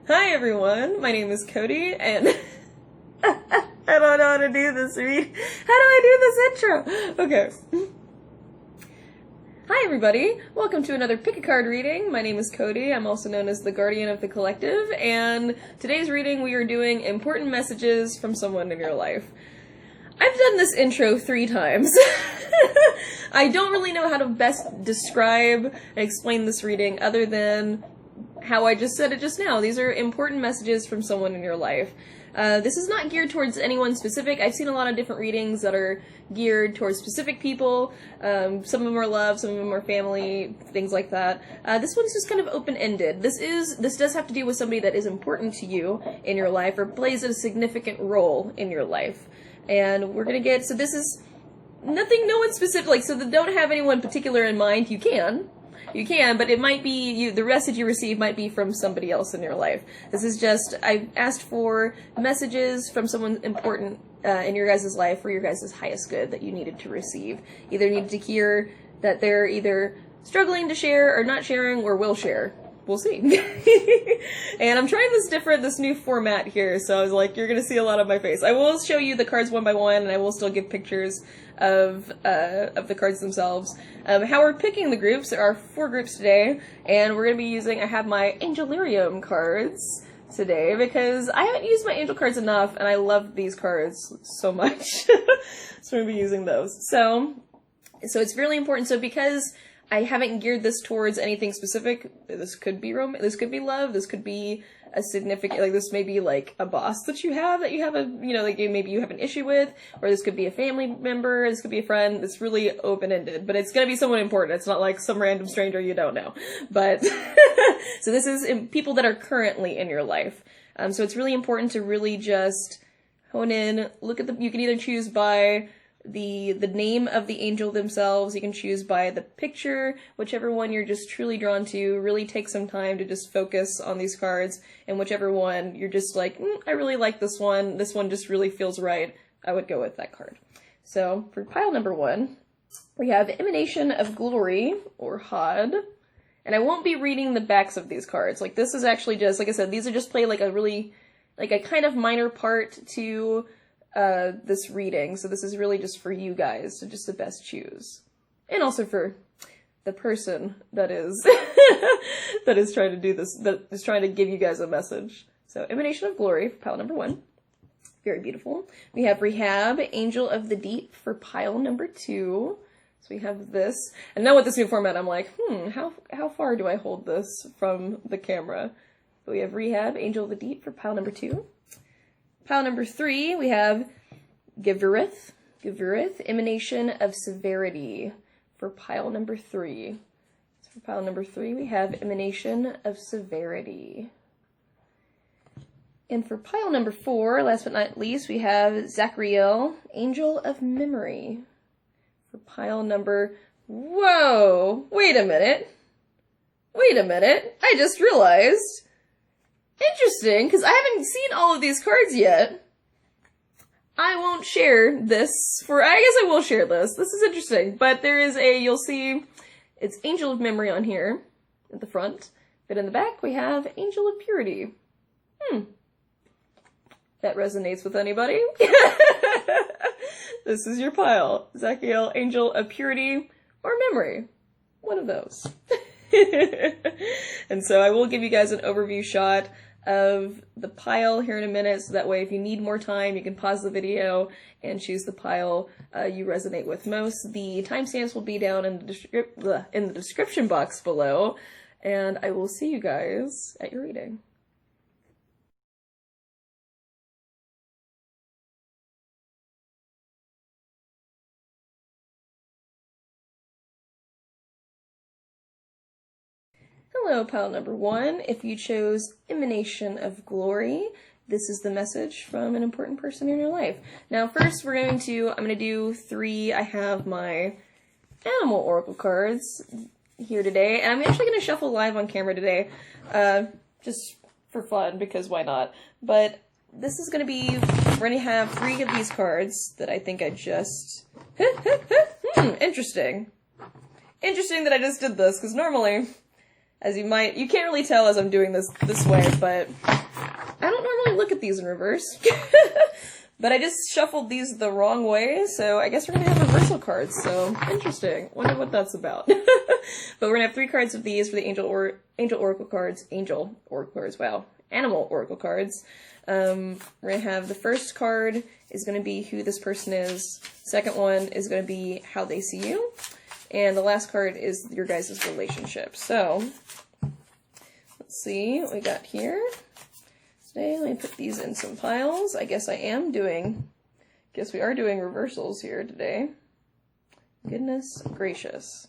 Hi everyone, my name is Cody, and I don't know how to do this read. How do I do this intro? Okay. Hi everybody, welcome to another pick a card reading. My name is Cody, I'm also known as the Guardian of the Collective, and today's reading we are doing important messages from someone in your life. I've done this intro 3 times. I don't really know how to best describe and explain this reading other than how I just said it just now. These are important messages from someone in your life. This is not geared towards anyone specific. I've seen a lot of different readings that are geared towards specific people. Some of them are love, some of them are family, things like that. This one's just kind of open-ended. This does have to do with somebody that is important to you in your life or plays a significant role in your life. And we're gonna get, so this is nothing, no one specific, like, so don't have anyone particular in mind. You can, but it might be, the message you receive might be from somebody else in your life. This is just, I asked for messages from someone important in your guys' life for your guys' highest good that you needed to receive. Either needed to hear that they're either struggling to share or not sharing or will share. We'll see. And I'm trying this new format here, so I was like, you're gonna see a lot of my face. I will show you the cards one by one, and I will still give pictures of the cards themselves. How we're picking the groups, there are 4 groups today, and we're gonna be using, I have my Angelarium cards today, because I haven't used my angel cards enough, and I love these cards so much. So we're gonna be using those. So it's really important, so because I haven't geared this towards anything specific. This could be this could be love, this could be a significant, like this may be like a boss that you have a, like maybe you have an issue with, or this could be a family member, this could be a friend. It's really open-ended, but it's gonna be someone important. It's not like some random stranger you don't know. But, so this is people that are currently in your life. So it's really important to really just hone in, look at you can either choose by the name of the angel themselves, you can choose by the picture, whichever one you're just truly drawn to. Really take some time to just focus on these cards, and whichever one you're just like, I really like this one just really feels right, I would go with that card. So for pile number 1, we have Emanation of Glory, or HOD, and I won't be reading the backs of these cards. Like, this is actually just, like I said, these are just play like a kind of minor part to this reading, so this is really just for you guys to just the best choose, and also for the person that is that is trying to do this, that is trying to give you guys a message. So Emanation of Glory for pile number 1, very beautiful. We have Rehab, Angel of the Deep for pile number 2. So we have this, and now with this new format, I'm like, how far do I hold this from the camera? But we have Rehab, Angel of the Deep for pile number 2. Pile number 3, we have Givereth, Emanation of Severity for pile number 3. So for pile number 3, we have Emanation of Severity. And for pile number 4, last but not least, we have Zachariel, Angel of Memory for pile number... Whoa! Wait a minute! I just realized... Interesting, because I haven't seen all of these cards yet. I won't share this I guess I will share this. This is interesting, but there is you'll see, it's Angel of Memory on here at the front, but in the back we have Angel of Purity. That resonates with anybody? This is your pile. Zachiel, Angel of Purity, or Memory. One of those. And so I will give you guys an overview shot of the pile here in a minute, so that way if you need more time, you can pause the video and choose the pile you resonate with most. The timestamps will be down in the description box below, and I will see you guys at your reading. Hello, pile number 1. If you chose Emanation of Glory, this is the message from an important person in your life. Now, first I'm going to do 3. I have my animal oracle cards here today, and I'm actually going to shuffle live on camera today, just for fun, because why not? But this is going to be, we're going to have 3 of these cards that I think I just, interesting. Interesting that I just did this, because normally As you can't really tell as I'm doing this way, but I don't normally look at these in reverse. But I just shuffled these the wrong way, so I guess we're gonna have reversal cards, so interesting. Wonder what that's about. But we're gonna have 3 cards of these for the Angel Oracle cards. Wow. Animal Oracle cards. We're gonna have the first card is gonna be who this person is. Second one is gonna be how they see you. And the last card is your guys' relationship. So, let's see what we got here. Today, let me put these in some piles. I guess we are doing reversals here today. Goodness gracious.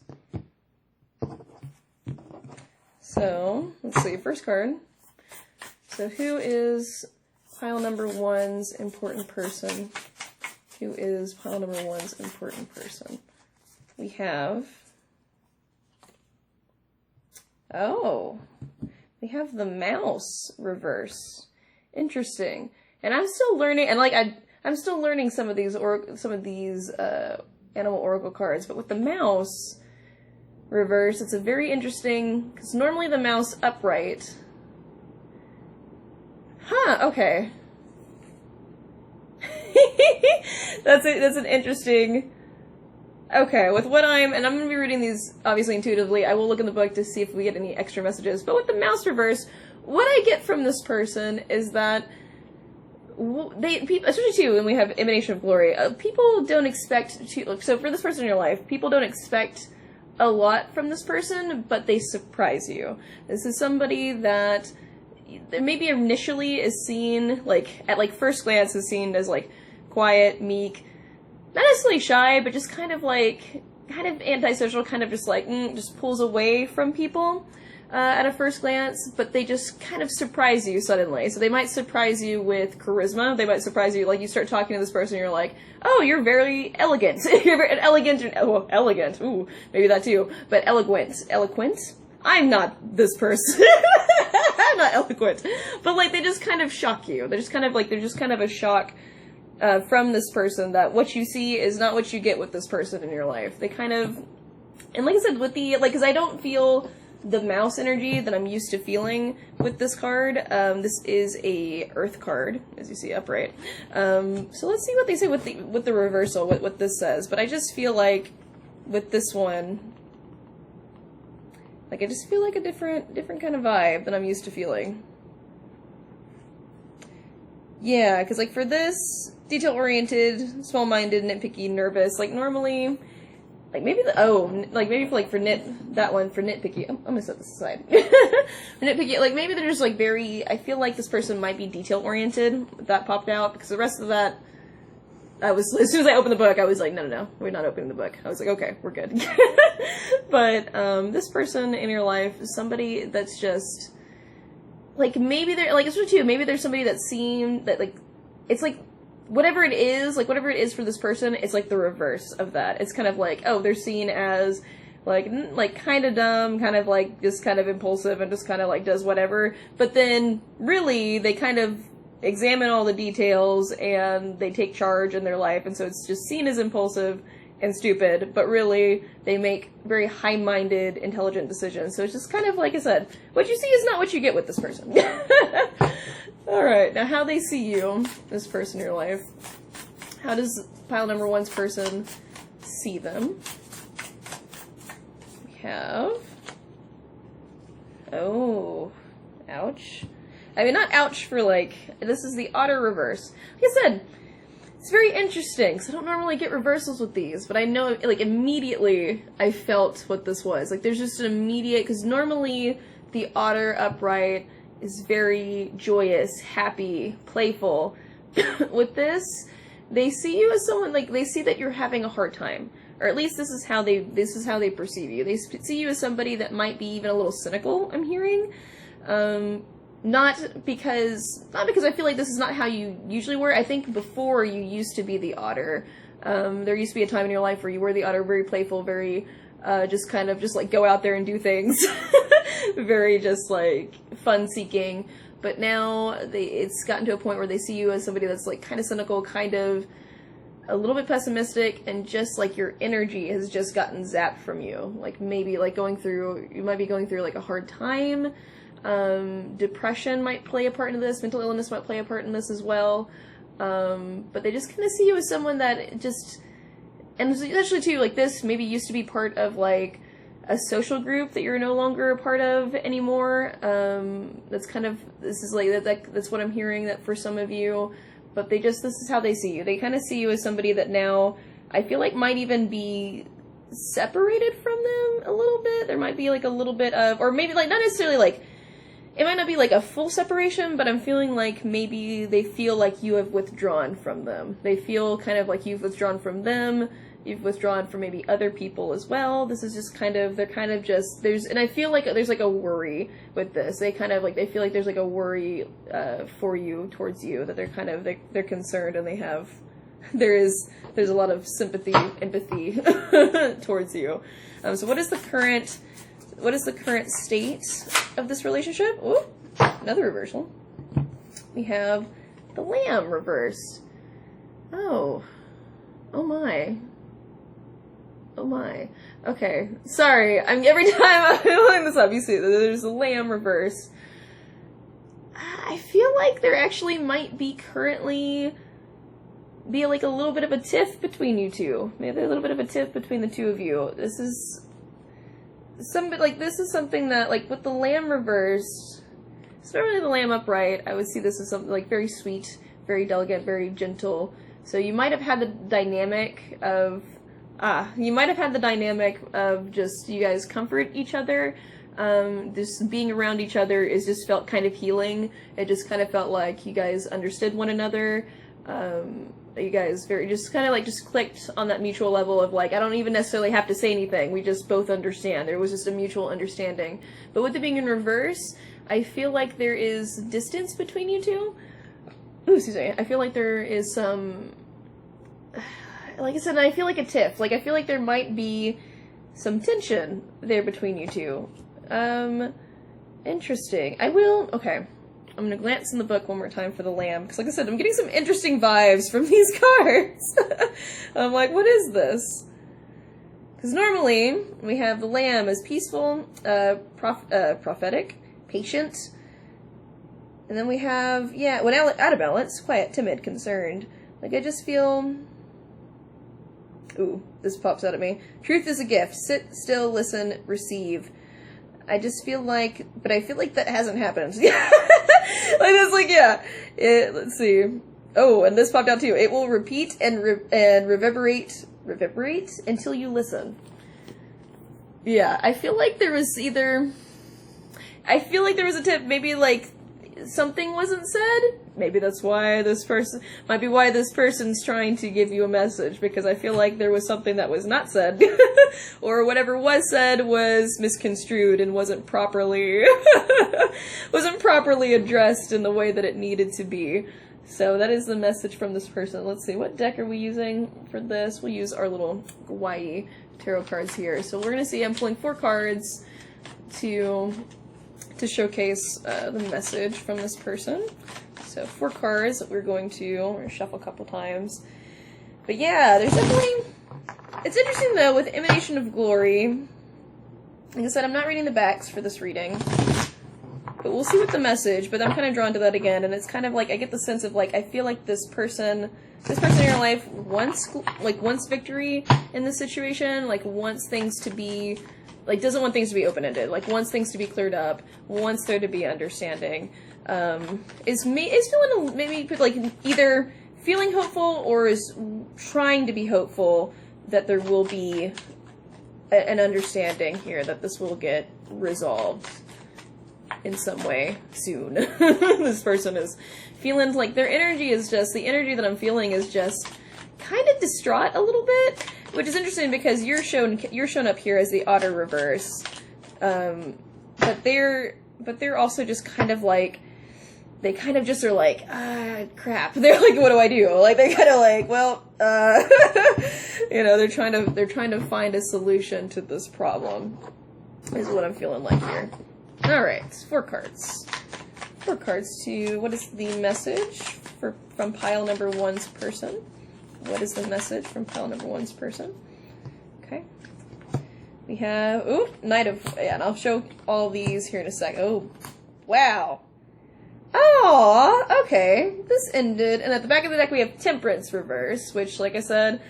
So, let's see, first card. So who is pile number 1's important person? Who is pile number 1's important person? We have... Oh, we have the mouse reverse. Interesting. And I'm still learning, and I'm still learning some of these animal oracle cards, but with the mouse reverse, it's a very interesting, because normally the mouse upright. Huh, okay. That's an interesting... Okay, with what I'm going to be reading these, obviously, intuitively. I will look in the book to see if we get any extra messages. But with the mouse reverse, what I get from this person is that people, especially too, when we have Emanation of Glory, people don't expect to, so for this person in your life, people don't expect a lot from this person, but they surprise you. This is somebody that maybe initially is seen, at first glance is seen as, quiet, meek, not necessarily shy, but just kind of antisocial, kind of just just pulls away from people at a first glance, but they just kind of surprise you suddenly. So they might surprise you with charisma, they might surprise you, you start talking to this person, and you're like, oh, you're very elegant. You're very elegant, ooh, maybe that too, but eloquent? I'm not this person. I'm not eloquent. But, they just kind of shock you. They're just kind of a shock from this person, that what you see is not what you get with this person in your life. They kind of, and like I said, with the, because I don't feel the mouse energy that I'm used to feeling with this card. This is a earth card, as you see upright. So let's see what they say with the reversal, what this says. But I just feel like with this one, I just feel like a different kind of vibe than I'm used to feeling. Yeah, because for this, detail-oriented, small-minded, nitpicky, nervous, normally, maybe for that one, for nitpicky, I'm gonna set this aside. For nitpicky, maybe they're just, very, I feel like this person might be detail-oriented, that popped out, because the rest of that, as soon as I opened the book, I was like, no, we're not opening the book. I was like, okay, we're good. But, this person in your life is somebody that's just, maybe they're, especially too, maybe there's somebody that's seen, that, it's whatever it is for this person, it's the reverse of that. It's kind of oh, they're seen as kind of dumb, kind of just kind of impulsive, and just kind of does whatever. But then really they kind of examine all the details and they take charge in their life, and so it's just seen as impulsive and stupid, but really they make very high-minded, intelligent decisions. So it's just kind of, like I said, what you see is not what you get with this person. Alright, now how they see you, this person in your life. How does pile number 1's person see them? We have... Oh, ouch. I mean, not ouch for this is the otter reverse. Like I said, it's very interesting, because I don't normally get reversals with these, but I know, immediately I felt what this was. There's just an immediate, because normally the otter upright is very joyous, happy, playful. With this, they see you as someone, they see that you're having a hard time. Or at least this is how they perceive you. They see you as somebody that might be even a little cynical, I'm hearing. Not because I feel like this is not how you usually were. I think before you used to be the otter. There used to be a time in your life where you were the otter, very playful, very just go out there and do things. Very just fun-seeking. But now it's gotten to a point where they see you as somebody that's kind of cynical, kind of a little bit pessimistic, and just like your energy has just gotten zapped from you. Like maybe like you might be going through like a hard time. Depression might play a part in this. Mental illness might play a part in this as well. But they just kind of see you as someone that just, and especially too, like this maybe used to be part of like a social group that you're no longer a part of anymore. That's kind of, this is like, that's what I'm hearing that for some of you. But this is how they see you. They kind of see you as somebody that now, I feel like might even be separated from them a little bit. There might be like a little bit of, or maybe like not necessarily like, it might not be like a full separation, but I'm feeling like maybe they feel like you have withdrawn from them. They feel kind of like you've withdrawn from them. You've withdrawn from maybe other people as well. This is just kind of, they're kind of just, and I feel like there's like a worry with this. They kind of like, they feel like there's like a worry for you, towards you, that they're kind of, they're concerned, and there's a lot of sympathy, empathy towards you. So what is the current state of this relationship? Ooh, another reversal. We have the Lamb reversed. Oh my. Oh my. Okay. Sorry. Every time I'm pulling this up, you see there's a Lamb reverse. I feel like there actually might be currently be like a little bit of a tiff between you two. Maybe a little bit of a tiff between the two of you. This is something that, like, with the Lamb reversed, it's not really the Lamb upright. I would see this as something like very sweet, very delicate, very gentle. So you might have had the dynamic of just you guys comfort each other. Just being around each other is just felt kind of healing. It just kind of felt like you guys understood one another. You guys just clicked on that mutual level of like, I don't even necessarily have to say anything. We just both understand. There was just a mutual understanding. But with it being in reverse, I feel like there is distance between you two. Ooh, excuse me. I feel like there is some, like I said, I feel like a tiff. Like, I feel like there might be some tension there between you two. Interesting. Okay. I'm going to glance in the book one more time for the Lamb, because like I said, I'm getting some interesting vibes from these cards. I'm like, what is this? Because normally, we have the Lamb as peaceful, prophetic, patient, and then we have, when out of balance, quiet, timid, concerned. Like, I just feel... Ooh, this pops out at me. Truth is a gift. Sit still, listen, receive. I just feel like, but I feel like that hasn't happened. Let's see. Oh, and this popped out too. It will repeat and reverberate until you listen. Yeah, I feel like there was a tip, maybe like something wasn't said. Maybe that's why this person's trying to give you a message, because I feel like there was something that was not said, or whatever was said was misconstrued and wasn't properly addressed in the way that it needed to be. So that is the message from this person. Let's see, what deck are we using for this? We'll use our little Hawaii tarot cards here. So we're gonna see, I'm pulling 4 cards to showcase the message from this person. So 4 cards that we're going to shuffle a couple times. But yeah, there's definitely... It's interesting though, with Emanation of Glory. Like I said, I'm not reading the backs for this reading. But we'll see what the message, but I'm kind of drawn to that again, and it's kind of like, I get the sense of like, I feel like this person in your life wants victory in this situation, like wants things to be... Like, doesn't want things to be open-ended. Like, wants things to be cleared up. Wants there to be understanding. Is feeling maybe like either feeling hopeful or is trying to be hopeful that there will be an understanding here, that this will get resolved in some way soon. This person is feeling like their energy is just, the energy that I'm feeling is just kind of distraught a little bit. Which is interesting because you're shown up here as the Otter reverse, but they're also just kind of like, they kind of just are like, crap. They're like, what do I do? Like, they're kind of like, well, they're trying to find a solution to this problem, is what I'm feeling like here. All right, 4 cards. 4 cards to, what is the message from pile number 1's person? what is the message from pile number 1's person? Okay. We have, ooh, Knight of, yeah, and I'll show all these here in a sec. Oh, wow. Oh, okay. This ended, and at the back of the deck we have Temperance reverse, which, like I said,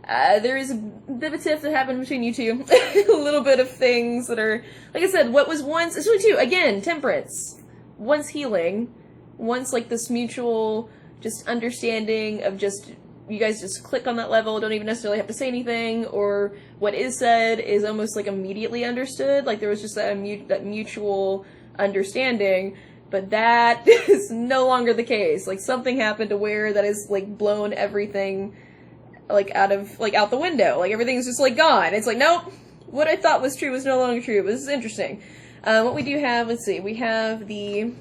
there is a bit of a tiff that happened between you two. A little bit of things that are, like I said, what was once, it's really two, again, Temperance. Once healing, once like this mutual just understanding of just, you guys just click on that level, don't even necessarily have to say anything, or what is said is almost like immediately understood, like there was just that mutual understanding, but that is no longer the case. Like something happened to where that has like blown everything like out the window, like everything's just like gone. It's like, nope, what I thought was true was no longer true. This is interesting. What we do have, let's see, we have the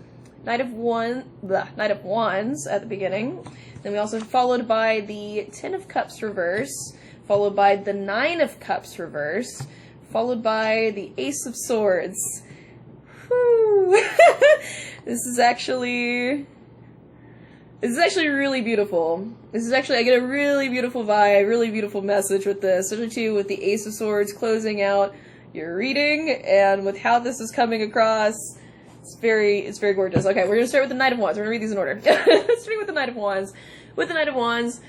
Knight of Wands at the beginning. Then we also followed by the Ten of Cups reverse, followed by the Nine of Cups reverse, followed by the Ace of Swords. Whew. This is actually really beautiful. This is actually, I get a really beautiful vibe, really beautiful message with this, especially too with the Ace of Swords closing out your reading, and with how this is coming across. It's very gorgeous. Okay, we're gonna start with the Knight of Wands. We're gonna read these in order. Starting with the Knight of Wands. With the Knight of Wands,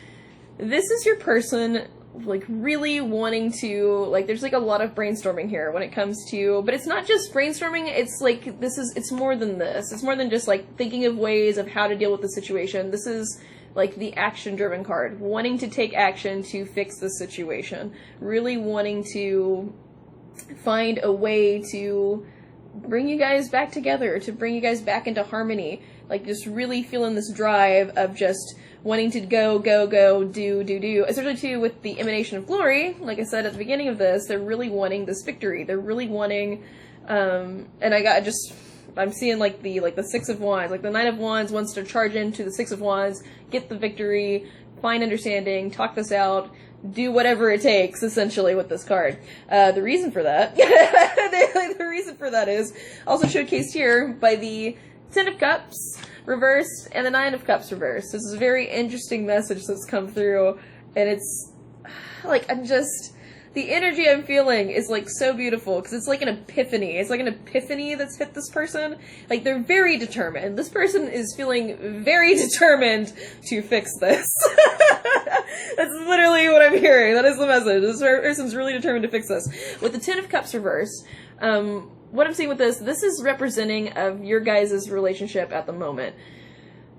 this is your person like really wanting to, like, there's like a lot of brainstorming here when it comes to, but it's not just brainstorming, it's like, it's more than this. It's more than just like thinking of ways of how to deal with the situation. This is like the action-driven card, wanting to take action to fix the situation, really wanting to find a way to bring you guys back together, to bring you guys back into harmony, like just really feeling this drive of just wanting to go, do, especially too with the Emanation of Glory. Like I said at the beginning of this, they're really wanting this victory. They're really wanting, and I'm seeing like the Six of Wands, like the Knight of Wands wants to charge into the Six of Wands, get the victory, find understanding, talk this out, do whatever it takes, essentially, with this card. The reason for that, the reason for that is also showcased here by the Ten of Cups reversed and the Nine of Cups reversed. This is a very interesting message that's come through, and it's like, the energy I'm feeling is like so beautiful, because it's like an epiphany. It's like an epiphany that's hit this person. Like, they're very determined. This person is feeling very determined to fix this. That's literally what I'm hearing. That is the message. This person's really determined to fix this. With the Ten of Cups reverse, what I'm seeing with this is representing of your guys' relationship at the moment.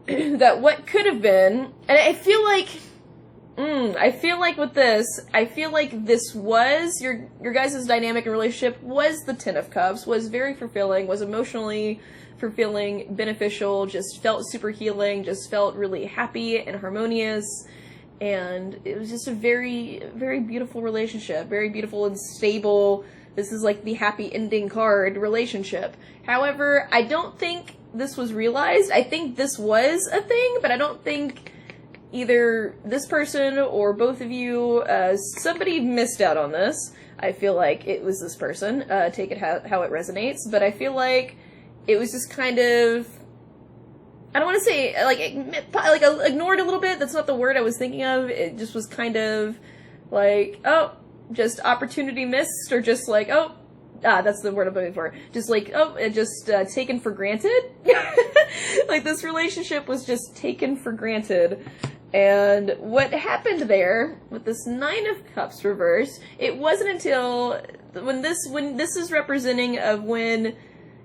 That what could have been, and I feel like with this, I feel like this was your guys' dynamic and relationship was the Ten of Cups, was very fulfilling, was emotionally fulfilling, beneficial, just felt super healing, just felt really happy and harmonious, and it was just a very, very beautiful relationship, very beautiful and stable. This is like the happy ending card relationship. However, I don't think this was realized. I think this was a thing, but I don't think either this person or both of you, somebody missed out on this. I feel like it was this person. Take it how it resonates, but I feel like it was just kind of, I don't want to say like ignored a little bit. That's not the word I was thinking of. It just was kind of like, oh, just opportunity missed, or just like, oh, that's the word I'm looking for. Just like, oh, it just taken for granted. Like, this relationship was just taken for granted. And what happened there with this Nine of Cups reverse, it wasn't until when this is representing of when,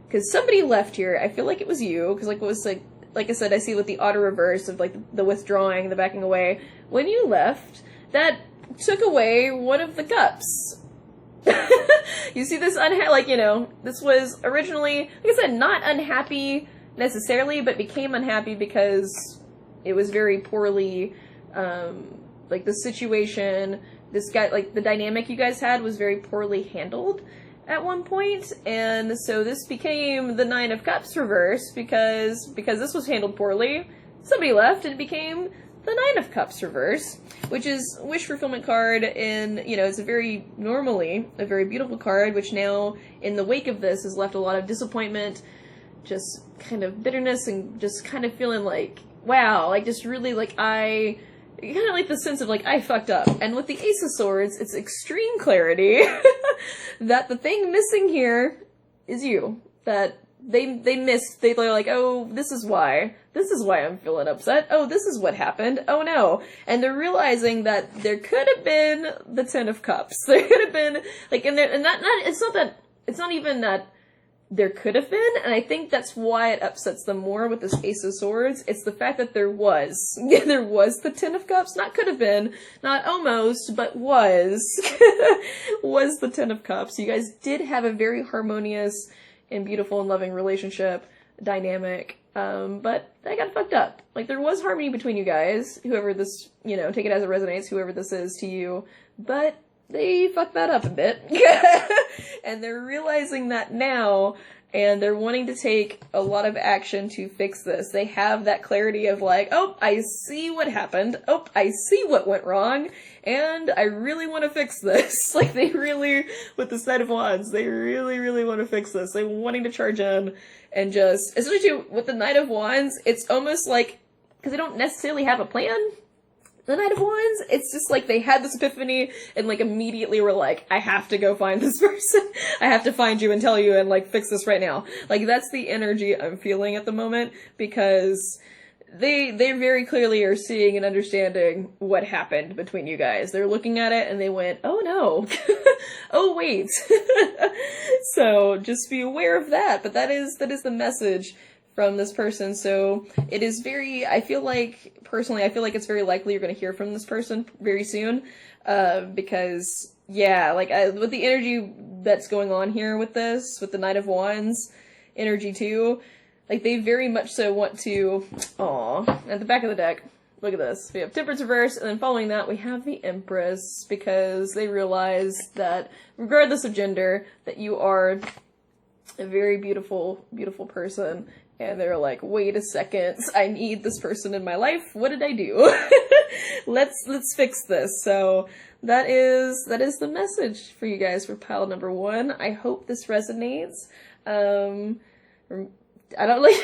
because somebody left here. I feel like it was you, because like, it was like I said, I see with the auto reverse of like the withdrawing, the backing away. When you left, that took away one of the cups. You see this this was originally, like I said, not unhappy necessarily, but became unhappy because it was very poorly, like the situation, this guy, like the dynamic you guys had was very poorly handled at one point, and so this became the Nine of Cups reverse because this was handled poorly. Somebody left and it became the Nine of Cups reverse, which is wish fulfillment card, and it's normally a very beautiful card, which now in the wake of this has left a lot of disappointment, just kind of bitterness, and just kind of feeling like, wow, like just really like I kind of like the sense of like, I fucked up. And with the Ace of Swords, it's extreme clarity that the thing missing here is you. That they missed, they're like, oh, this is why I'm feeling upset. Oh, this is what happened. Oh no. And they're realizing that there could have been the Ten of Cups. There could have been, like, it's not even that there could have been, and I think that's why it upsets them more with this Ace of Swords. It's the fact that there was the Ten of Cups. Not could have been, not almost, but was the Ten of Cups. You guys did have a very harmonious and beautiful and loving relationship dynamic, but that got fucked up. Like, there was harmony between you guys, whoever this, take it as it resonates, whoever this is to you, but they fucked that up a bit. And they're realizing that now, and they're wanting to take a lot of action to fix this. They have that clarity of like, oh, I see what happened. Oh, I see what went wrong. And I really want to fix this. Like, they really, with the Knight of Wands, they really, really want to fix this. They're wanting to charge in and just, especially with the Knight of Wands, it's almost like, because they don't necessarily have a plan. The Knight of Wands, it's just like they had this epiphany and like immediately were like, I have to go find this person. I have to find you and tell you and like fix this right now. Like, that's the energy I'm feeling at the moment, because they very clearly are seeing and understanding what happened between you guys. They're looking at it and they went, oh no. Oh wait. So just be aware of that. But that is the message from this person. So it is very, I feel like it's very likely you're going to hear from this person very soon, because, yeah, like, with the energy that's going on here with this, with the Knight of Wands energy too, like, they very much so want to, at the back of the deck, look at this, we have Temperance reverse, and then following that we have the Empress, because they realize that, regardless of gender, that you are a very beautiful, beautiful person. And they're like, wait a second, I need this person in my life. What did I do? Let's fix this. So that is the message for you guys for pile number 1. I hope this resonates. I don't like,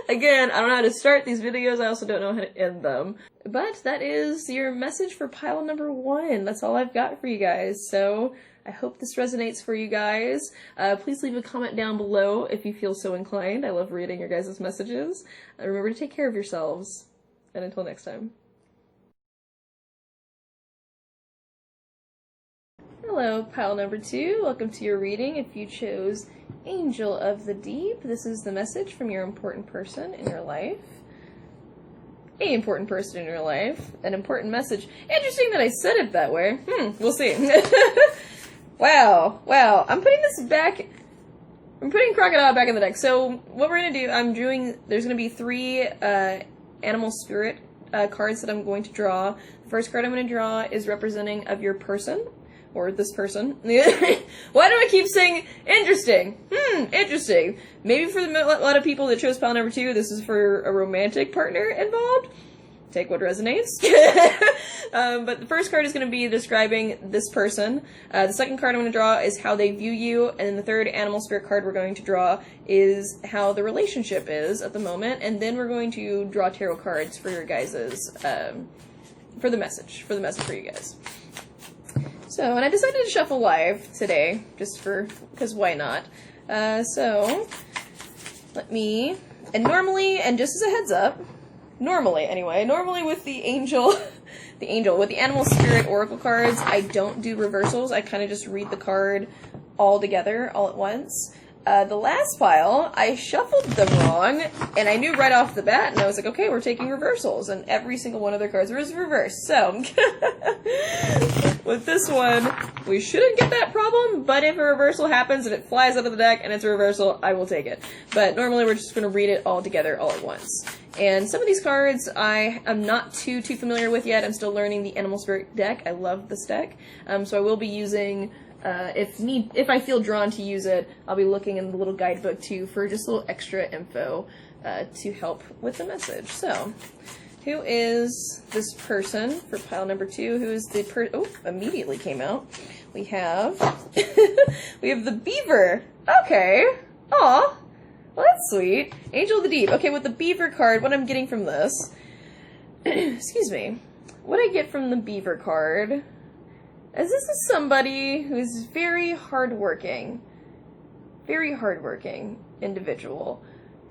again, I don't know how to start these videos. I also don't know how to end them. But that is your message for pile number 1. That's all I've got for you guys. So I hope this resonates for you guys. Please leave a comment down below if you feel so inclined. I love reading your guys' messages. Remember to take care of yourselves. And until next time. Hello, pile number 2. Welcome to your reading. If you chose Angel of the Deep, this is the message from your important person in your life. A important person in your life. An important message. Interesting that I said it that way. We'll see. Wow. I'm putting Crocodile back in the deck. So what we're going to do, there's going to be 3 animal spirit cards that I'm going to draw. The first card I'm going to draw is representing of your person, or this person. Why do I keep saying interesting? Interesting. Maybe for a lot of people that chose pile number 2, this is for a romantic partner involved. Take what resonates. But the first card is going to be describing this person. The second card I'm going to draw is how they view you. And then the third animal spirit card we're going to draw is how the relationship is at the moment. And then we're going to draw tarot cards for your guys's, for the message for you guys. So, and I decided to shuffle live today, just because why not? So, and normally, and just as a heads up, normally with the angel, with the animal spirit oracle cards, I don't do reversals. I kind of just read the card all together, all at once. The last pile, I shuffled them wrong, and I knew right off the bat, and I was like, okay, we're taking reversals, and every single one of their cards was reversed. So, with this one, we shouldn't get that problem, but if a reversal happens and it flies out of the deck and it's a reversal, I will take it. But normally we're just going to read it all together all at once. And some of these cards I am not too familiar with yet. I'm still learning the Animal Spirit deck. I love this deck. So I will be using, if I feel drawn to use it, I'll be looking in the little guidebook too for just a little extra info to help with the message. So, who is this person for pile number 2? Who is the immediately came out. We have, we have the beaver. Okay. Aw. Well, that's sweet. Angel of the Deep. Okay, with the beaver card, what I'm getting from this, excuse me, what I get from the beaver card is this is somebody who's very hardworking individual.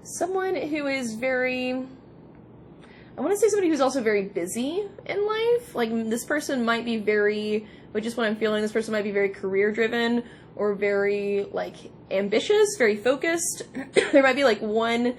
Someone who is very, I want to say somebody who's also very busy in life. Like, this person might be very, which is what I'm feeling, this person might be very career driven or very, like, ambitious, very focused. There might be, like, one,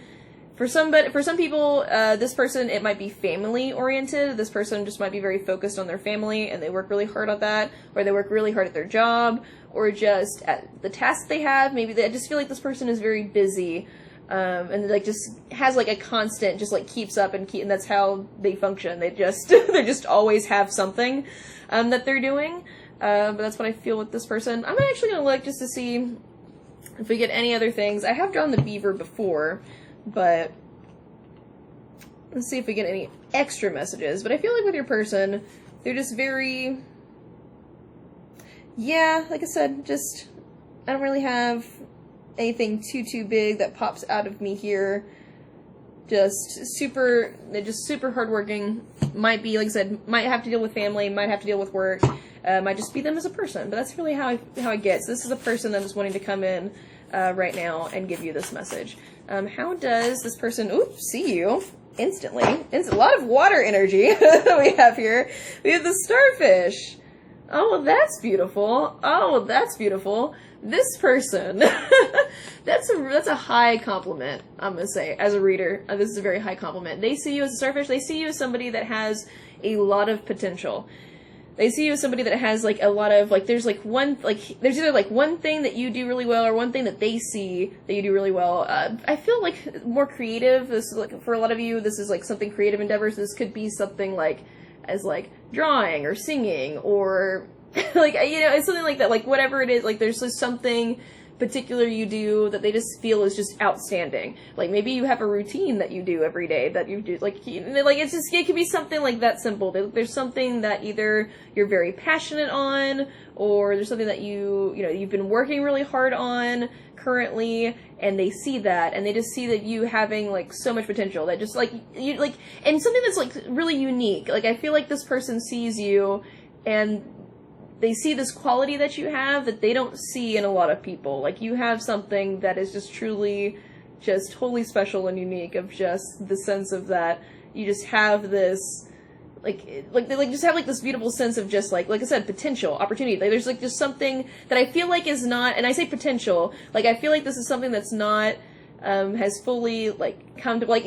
for some people, this person, it might be family oriented. This person just might be very focused on their family and they work really hard on that, or they work really hard at their job, or just at the tasks they have. Maybe I just feel like this person is very busy, and like just has like a constant, just like keeps up and that's how they function. They just they just always have something that they're doing. But that's what I feel with this person. I'm actually gonna look just to see if we get any other things. I have drawn the beaver before, but let's see if we get any extra messages. But I feel like with your person, they're just very, yeah, like I said, just, I don't really have anything too big that pops out of me here. They're just super hardworking. Might be, like I said, might have to deal with family, might have to deal with work, might just be them as a person. But that's really how I get. So this is a person that is wanting to come in right now and give you this message. How does this person, see you instantly. It's a lot of water energy we have here. We have the starfish. Oh, well, that's beautiful. Oh, well, that's beautiful. This person, that's a high compliment, I'm going to say, as a reader. This is a very high compliment. They see you as a starfish. They see you as somebody that has a lot of potential. They see you as somebody that has, like, a lot of, like, there's either, like, one thing that you do really well or one thing that they see that you do really well. I feel, like, more creative. This is, like, for a lot of you, this is, like, something creative endeavors. This could be something, like, as, like, drawing or singing or, like, it's something like that. Like, whatever it is, like, there's just something particular you do that they just feel is just outstanding. Like, maybe you have a routine that you do every day that you do, like it's just, it could be something like that simple. There's something that either you're very passionate on, or there's something that you've been working really hard on currently, and they see that, and they just see that you having, like, so much potential that just, like, you, like, and something that's, like, really unique. Like, I feel like this person sees you, and they see this quality that you have that they don't see in a lot of people. Like, you have something that is just truly, just totally special and unique, of just the sense of that you just have this, they just have, like, this beautiful sense of just, like I said, potential, opportunity. Like, there's, like, just something that I feel like is not, and I say potential, like, I feel like this is something that's not, has fully, like, come to, like,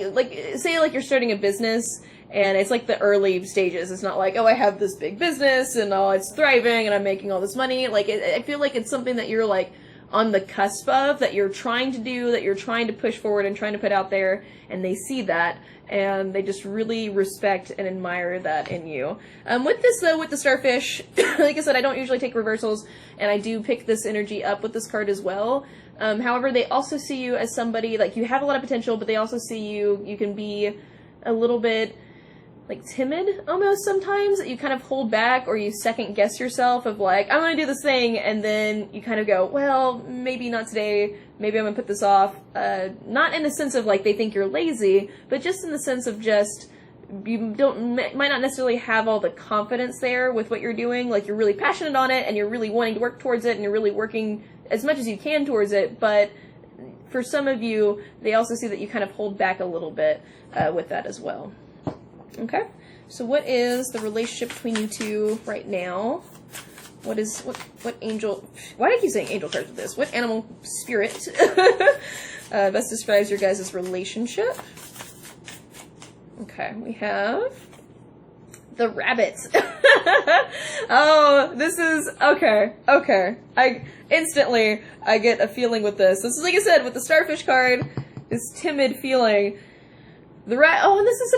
say, like, you're starting a business, and it's, like, the early stages. It's not like, oh, I have this big business, and, oh, it's thriving, and I'm making all this money. Like, I feel like it's something that you're, like, on the cusp of, that you're trying to do, that you're trying to push forward and trying to put out there, and they see that, and they just really respect and admire that in you. With this, though, with the starfish, like I said, I don't usually take reversals, and I do pick this energy up with this card as well. However, they also see you as somebody, like, you have a lot of potential, but they also see you can be a little bit, like, timid almost sometimes, that you kind of hold back, or you second guess yourself of, like, I'm gonna do this thing, and then you kind of go, well, maybe not today, maybe I'm gonna put this off. Not in the sense of, like, they think you're lazy, but just in the sense of just, you might not necessarily have all the confidence there with what you're doing. Like, you're really passionate on it, and you're really wanting to work towards it, and you're really working as much as you can towards it, but for some of you, they also see that you kind of hold back a little bit with that as well. Okay, so what is the relationship between you two right now? What angel, why do I keep saying angel cards with this? What animal spirit best describes your guys' relationship? Okay, we have the rabbit. Oh, this is, okay. I get a feeling with this. This is, like I said, with the starfish card, this timid feeling. The and this is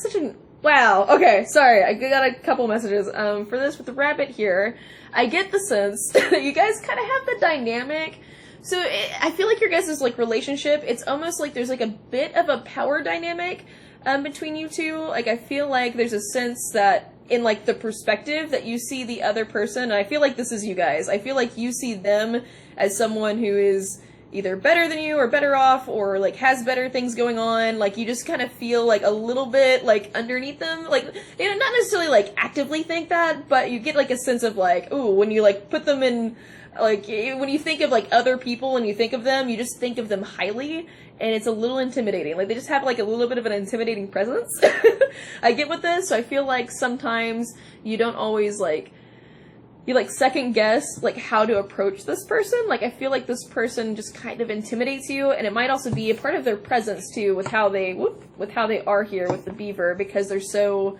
such a, wow. Okay, sorry, I got a couple messages. For this, with the rabbit here, I get the sense that you guys kind of have the dynamic. So I feel like your guys' like relationship, it's almost like there's like a bit of a power dynamic between you two. Like, I feel like there's a sense that in, like, the perspective that you see the other person, and I feel like this is you guys. I feel like you see them as someone who is either better than you or better off or like has better things going on. Like you just kind of feel like a little bit like underneath them. Like, you know, not necessarily like actively think that, but you get like a sense of like, ooh, when you like put them in, like when you think of like other people and you think of them, you just think of them highly, and it's a little intimidating. Like they just have like a little bit of an intimidating presence. I get with this, so I feel like sometimes you don't always like, you like second guess like how to approach this person. Like I feel like this person just kind of intimidates you, and it might also be a part of their presence too with how they are here with the beaver, because they're so,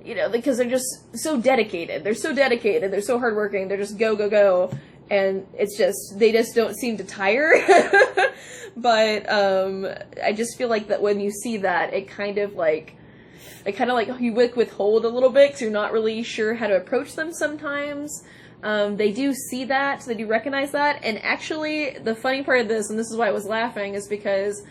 you know, because they're just so dedicated. They're so dedicated. They're so hardworking. They're just go, go, go. And it's just, they just don't seem to tire. But I just feel like that when you see that, it kind of like you withhold a little bit because you're not really sure how to approach them sometimes. They do see that, they do recognize that. And actually, the funny part of this, and this is why I was laughing, is because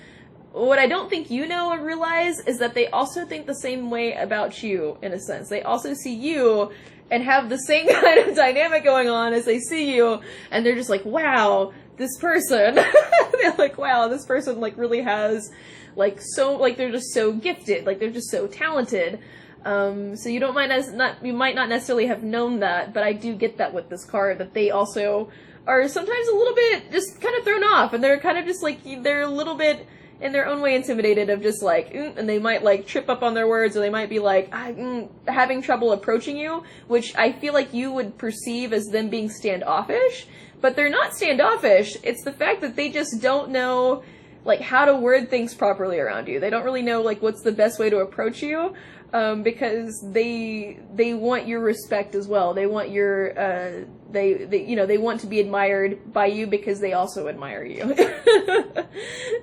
what I don't think you know or realize is that they also think the same way about you, in a sense. They also see you and have the same kind of dynamic going on as they see you, and they're just like, wow, this person, they're like, wow, this person like really has, like, so, like, they're just so gifted, like, they're just so talented. So you might not necessarily have known that, but I do get that with this card, that they also are sometimes a little bit just kind of thrown off, and they're kind of just like, they're a little bit in their own way intimidated of just like, and they might like trip up on their words, or they might be like having trouble approaching you, which I feel like you would perceive as them being standoffish, but they're not standoffish. It's the fact that they just don't know like how to word things properly around you. They don't really know like what's the best way to approach you, because they want your respect as well. They want your they want to be admired by you because they also admire you.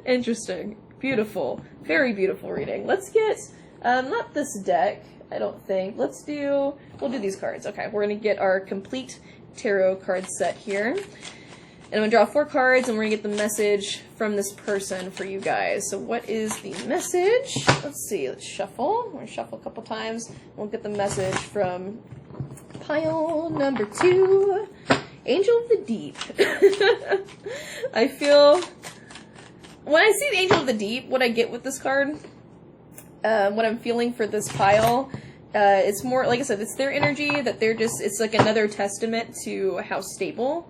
Interesting. Beautiful. Very beautiful reading. Let's get not this deck, I don't think. We'll do these cards. Okay, we're gonna get our complete tarot card set here. And I'm going to draw 4 cards, and we're going to get the message from this person for you guys. So what is the message? Let's see. Let's shuffle. We're going to shuffle a couple times. We'll get the message from pile number 2, Angel of the Deep. I feel, when I see the Angel of the Deep, what I get with this card, what I'm feeling for this pile, it's more, like I said, it's their energy, that they're just, it's like another testament to how stable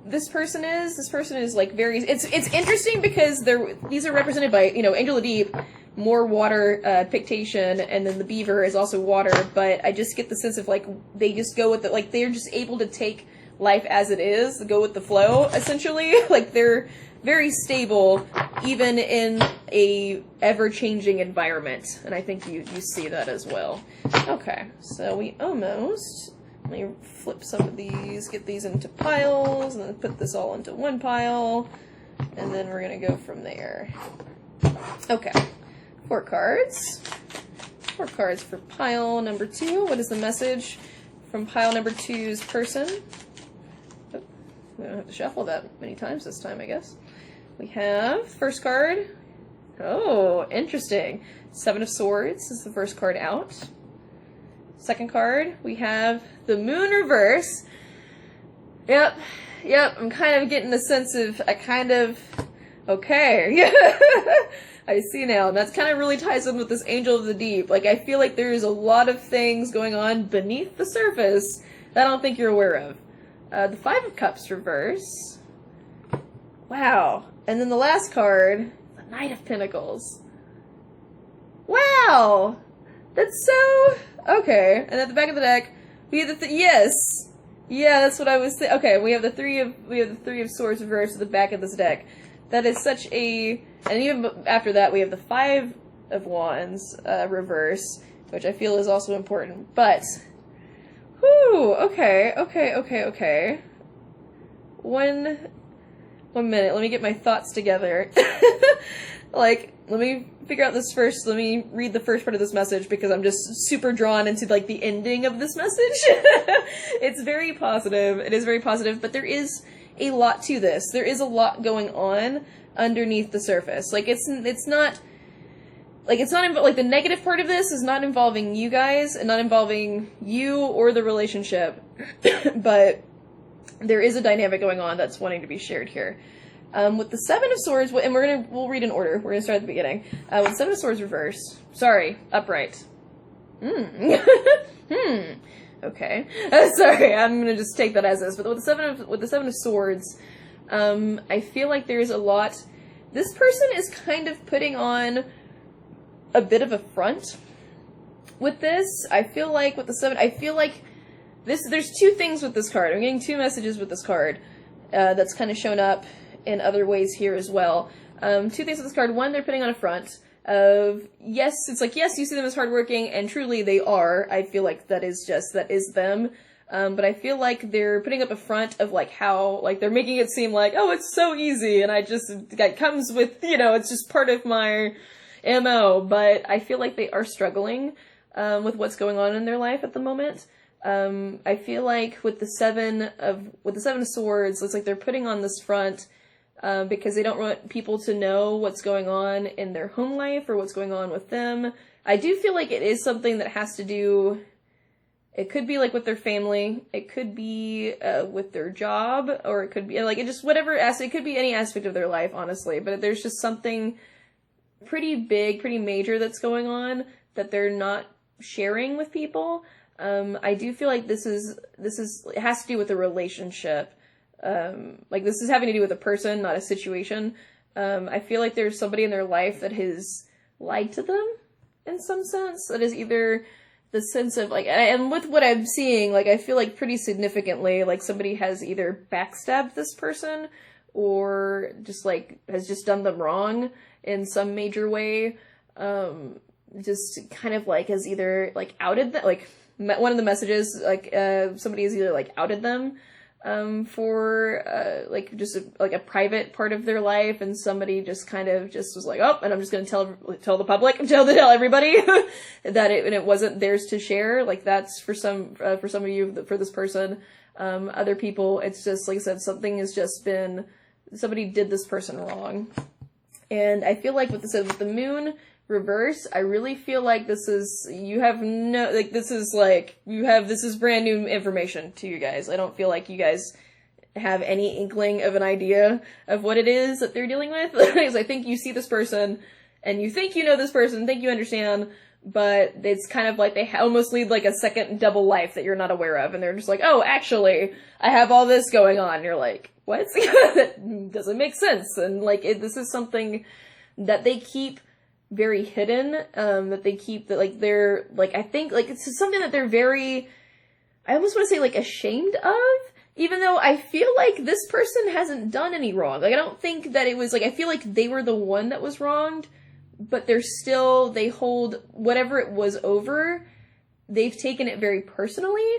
this person is. This person is like very, it's interesting because these are represented by, you know, Angel of the Deep, more water, pictation, and then the beaver is also water, but I just get the sense of like, they just go with it, like they're just able to take life as it is, go with the flow, essentially. Like they're very stable, even in a ever-changing environment, and I think you see that as well. Okay, so we almost, let me flip some of these, get these into piles, and then put this all into one pile, and then we're gonna go from there. Okay, 4 cards. 4 cards for pile number 2. What is the message from pile number 2's person? Oh, we don't have to shuffle that many times this time, I guess. We have first card. Oh, interesting. 7 of Swords is the first card out. Second card, we have the Moon reverse. Yep, I'm kind of getting the sense of, okay. I see now, and that's kind of really ties in with this Angel of the Deep. Like, I feel like there's a lot of things going on beneath the surface that I don't think you're aware of. The 5 of Cups reverse. Wow. And then the last card, the Knight of Pentacles. Wow! That's so... Okay. And at the back of the deck, we have the... Yes! Yeah, that's what I was thinking. Okay, we have the three of Swords reversed at the back of this deck. That is such a... And even after that, we have the 5 of Wands reverse, which I feel is also important. But... Whew! Okay. One minute, let me get my thoughts together. Like, let me figure out this first, let me read the first part of this message because I'm just super drawn into, like, the ending of this message. It's very positive, it is very positive, but there is a lot to this. There is a lot going on underneath the surface. Like, it's not, like, the negative part of this is not involving you guys, and not involving you or the relationship, but there is a dynamic going on that's wanting to be shared here. With the Seven of Swords, and we'll read in order. We're gonna start at the beginning. With Seven of Swords reverse. Sorry, upright. Okay. Sorry, I'm gonna just take that as is. But with the Seven of Swords, I feel like there's a lot. This person is kind of putting on a bit of a front with this. I feel like with the Seven, there's two things with this card. I'm getting two messages with this card that's kind of shown up in other ways here as well. Two things with this card. One, they're putting on a front of, yes, it's like, yes, you see them as hardworking, and truly they are. I feel like that is them. But I feel like they're putting up a front of, like, how, like, they're making it seem like, oh, it's so easy, and it comes with, it's just part of my MO. But I feel like they are struggling with what's going on in their life at the moment. I feel like with the Seven of Swords, it's like they're putting on this front because they don't want people to know what's going on in their home life or what's going on with them. I do feel like it is something that has to do, it could be like with their family, it could be with their job, or it could be like, it just whatever, it could be any aspect of their life, honestly, but there's just something pretty big, pretty major that's going on that they're not sharing with people. I do feel like it has to do with a relationship. Like this is having to do with a person, not a situation. I feel like there's somebody in their life that has lied to them in some sense. That is either the sense of like, and with what I'm seeing, like I feel like pretty significantly, like somebody has either backstabbed this person or just like has just done them wrong in some major way. Just kind of like has either like outed them, like one of the messages, like somebody has either like outed them for like just a private part of their life, and somebody just kind of just was like, oh, and I'm just gonna tell the public, tell everybody that it wasn't theirs to share. Like that's for some of you, for this person. Other people, it's just like I said, somebody did this person wrong, and I feel like with the Moon reverse, I really feel like this is brand new information to you guys. I don't feel like you guys have any inkling of an idea of what it is that they're dealing with. Because I think you see this person and you think you know this person, think you understand, but it's kind of like they almost lead like a second double life that you're not aware of, and they're just like, oh, actually, I have all this going on. And you're like, what? That doesn't make sense. And like this is something that they keep very hidden, they're like, I think like it's something that they're very, I almost want to say like ashamed of, even though I feel like this person hasn't done any wrong. Like I don't think that it was like, I feel like they were the one that was wronged, but they hold whatever it was over, they've taken it very personally,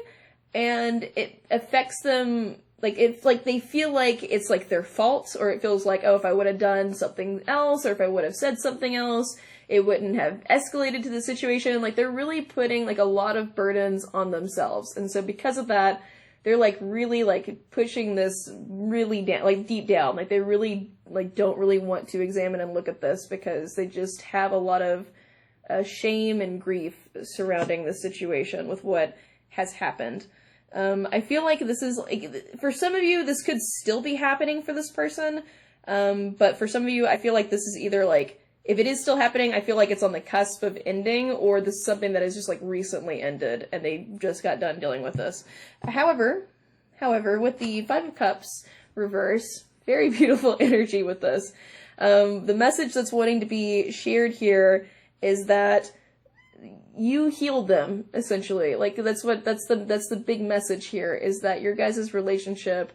and it affects them. Like, it's like they feel like it's like their fault, or it feels like, oh, if I would have done something else, or if I would have said something else, it wouldn't have escalated to the situation. Like, they're really putting like a lot of burdens on themselves. And so because of that, they're like really like pushing this really down, like deep down. Like they really like don't really want to examine and look at this because they just have a lot of shame and grief surrounding the situation with what has happened. I feel like this is, like, for some of you, this could still be happening for this person, but for some of you, I feel like this is either, like, if it is still happening, I feel like it's on the cusp of ending, or this is something that is just, like, recently ended, and they just got done dealing with this. However, with the Five of Cups reverse, very beautiful energy with this. The message that's wanting to be shared here is that you healed them, essentially. Like, that's the big message here, is that your guys' relationship,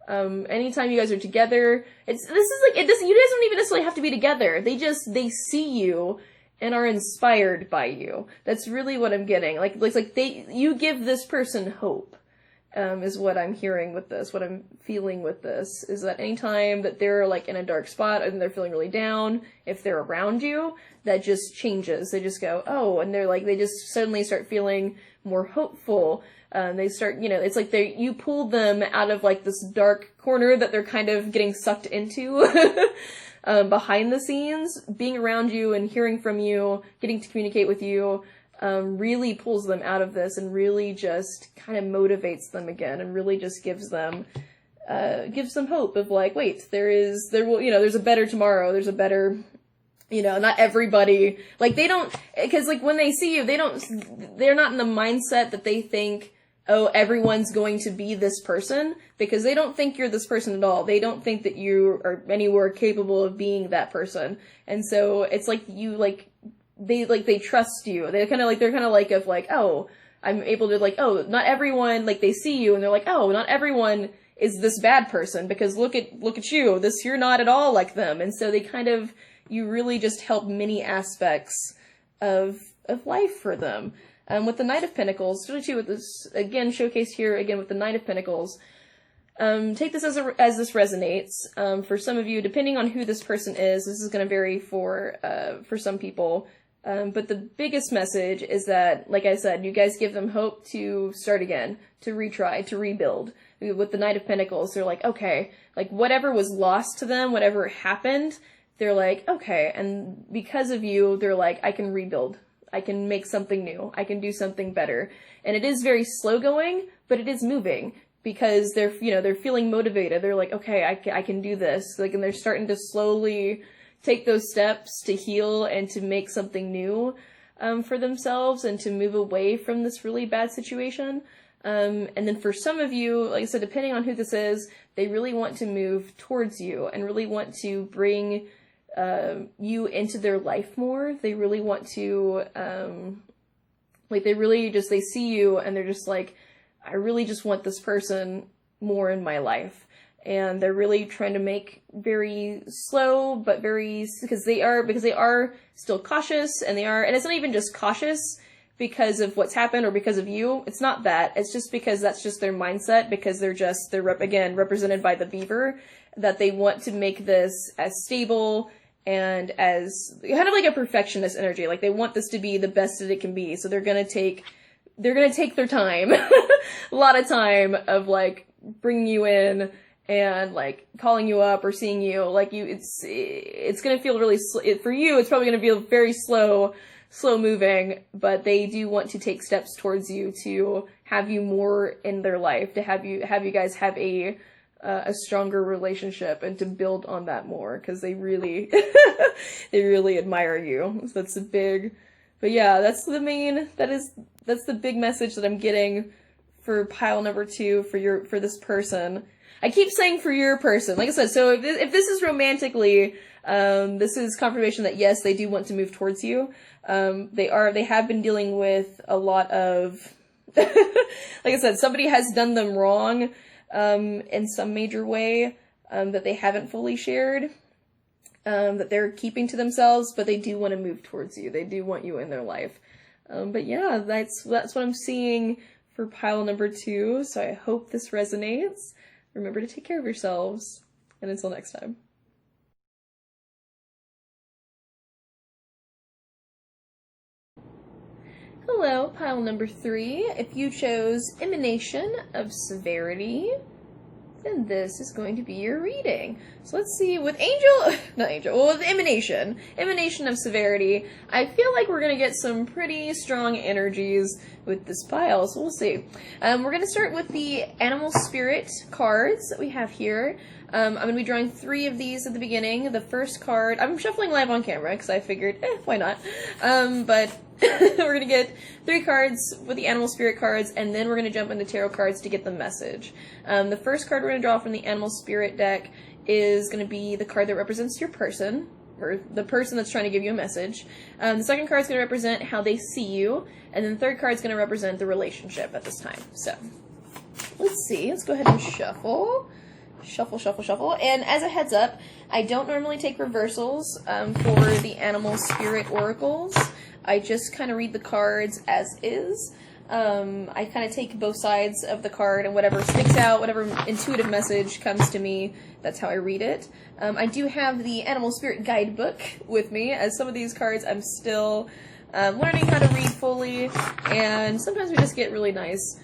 anytime you guys are together, you guys don't even necessarily have to be together. They see you and are inspired by you. That's really what I'm getting. You give this person hope, is what I'm hearing with this, what I'm feeling with this, is that anytime that they're, like, in a dark spot and they're feeling really down, if they're around you, that just changes. They just go, oh, and they just suddenly start feeling more hopeful. They start, it's like you pulled them out of, like, this dark corner that they're kind of getting sucked into, behind the scenes. Being around you and hearing from you, getting to communicate with you, really pulls them out of this and really just kind of motivates them again, and really just gives them gives them hope of like, wait, there's a better tomorrow, there's a better, not everybody, like, they don't, because, like, when they see you, they're not in the mindset that they think, oh, everyone's going to be this person, because they don't think you're this person at all. They don't think that you are anywhere capable of being that person. And so it's like they trust you. They're kind of like, oh, I'm able to, like, oh, not everyone, like, they see you and they're like, oh, not everyone is this bad person, because look at you, you're not at all like them. And so you really just help many aspects of life for them. With the Knight of Pentacles, especially too with this, again, showcased here again with the Knight of Pentacles, take this as this resonates. For some of you, depending on who this person is, this is going to vary for some people. But the biggest message is that, like I said, you guys give them hope to start again, to retry, to rebuild. With the Knight of Pentacles, they're like, okay, like, whatever was lost to them, whatever happened, they're like, okay, and because of you, they're like, I can rebuild. I can make something new. I can do something better. And it is very slow going, but it is moving, because they're feeling motivated. They're like, okay, I can do this. Like, and they're starting to slowly take those steps to heal and to make something new, for themselves, and to move away from this really bad situation. And then for some of you, like I said, depending on who this is, they really want to move towards you and really want to bring you into their life more. They really want to, they see you and they're just like, I really just want this person more in my life. And they're really trying to make very slow, but because they are still cautious, and it's not even just cautious because of what's happened or because of you. It's not that. It's just because that's just their mindset, because they're represented by the beaver, that they want to make this as stable and as kind of like a perfectionist energy. Like, they want this to be the best that it can be. So they're going to take their time, a lot of time of, like, bringing you in and, like, calling you up or seeing you. Like, it's going to feel really, for you, it's probably going to feel very slow moving, but they do want to take steps towards you to have you more in their life, to have you guys have a stronger relationship and to build on that more, because they really admire you. So that's but yeah, that's the big message that I'm getting for pile number 2 for this person. I keep saying for your person, like I said, so if this is romantically, this is confirmation that yes, they do want to move towards you. They have been dealing with a lot of, like I said, somebody has done them wrong, in some major way, that they haven't fully shared, that they're keeping to themselves, but they do want to move towards you. They do want you in their life. But yeah, that's what I'm seeing for pile number 2. So I hope this resonates. Remember to take care of yourselves, and until next time. Hello, pile number 3. If you chose Emanation of Severity, then this is going to be your reading. So let's see, with with Emanation of Severity, I feel like we're going to get some pretty strong energies with this pile, so we'll see. We're going to start with the Animal Spirit cards that we have here. I'm going to be drawing 3 of these at the beginning. The first card, I'm shuffling live on camera because I figured, why not? But we're going to get 3 cards with the Animal Spirit cards, and then we're going to jump into tarot cards to get the message. The first card we're going to draw from the Animal Spirit deck is going to be the card that represents your person, or the person that's trying to give you a message. The second card is going to represent how they see you, and then the third card is going to represent the relationship at this time. So, let's see. Let's go ahead and shuffle. Shuffle. And as a heads up, I don't normally take reversals for the Animal Spirit oracles. I just kind of read the cards as is. I kind of take both sides of the card, and whatever sticks out, whatever intuitive message comes to me, that's how I read it. I do have the Animal Spirit guidebook with me, as some of these cards I'm still learning how to read fully, and sometimes we just get really nice,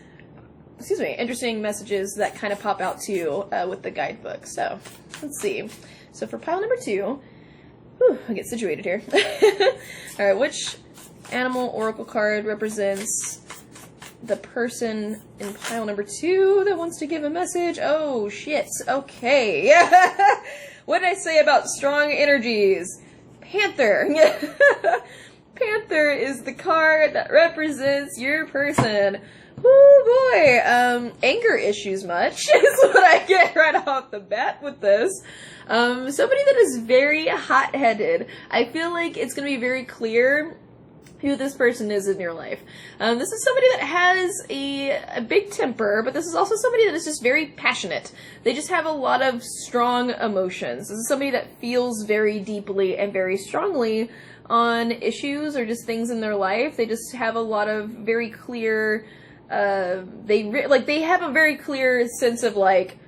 interesting messages that kind of pop out too with the guidebook. So, let's see. So for pile number 2, I'll get situated here. Alright, which animal oracle card represents the person in pile number 2 that wants to give a message. Oh, shit. Okay. What did I say about strong energies? Panther. Panther is the card that represents your person. Oh boy. Anger issues much is what I get right off the bat with this. Somebody that is very hot-headed. I feel like it's going to be very clear who this person is in your life. This is somebody that has a big temper, but this is also somebody that is just very passionate. They just have a lot of strong emotions. This is somebody that feels very deeply and very strongly on issues or just things in their life. They just have a lot of very clear, they have a very clear sense of like,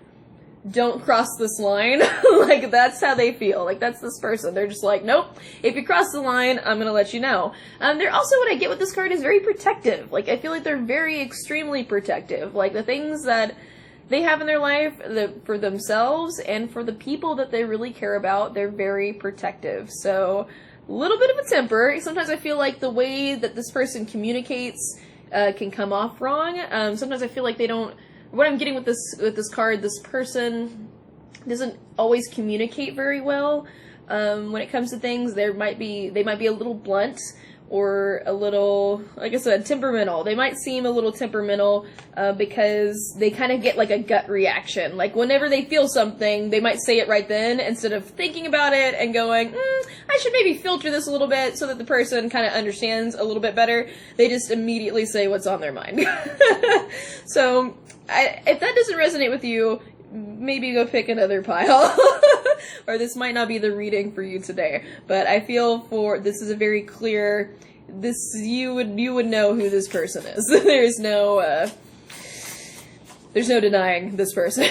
don't cross this line. Like, that's how they feel. Like, that's this person. They're just like, nope, if you cross the line, I'm gonna let you know. They're also, what I get with this card is very protective. Like, I feel like they're very extremely protective. Like, the things that they have in their life, for themselves and for the people that they really care about, they're very protective. So, a little bit of a temper. Sometimes I feel like the way that this person communicates can come off wrong. Sometimes I feel like they don't. What I'm getting with this card, this person doesn't always communicate very well. When it comes to things, they might be a little blunt or a little, like I said, temperamental. They might seem a little temperamental because they kind of get like a gut reaction. Like whenever they feel something, they might say it right then instead of thinking about it and going, I should maybe filter this a little bit so that the person kind of understands a little bit better. They just immediately say what's on their mind. So, if that doesn't resonate with you, maybe go pick another pile. Or this might not be the reading for you today. But I feel this is a very clear, you would know who this person is. There's no denying this person.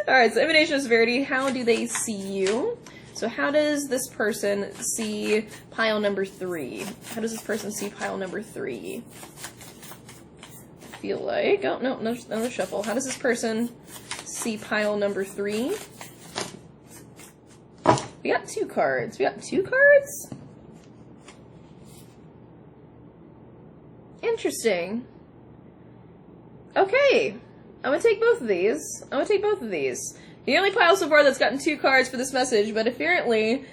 Alright, so emanation of severity, how do they see you? So how does this person see pile number 3? How does this person see pile number 3? Feel like, oh no, another shuffle. How does this person see pile number 3? We got 2 cards. We got 2 cards? Interesting. Okay. I'm gonna take both of these. The only pile so far that's gotten 2 cards for this message, but apparently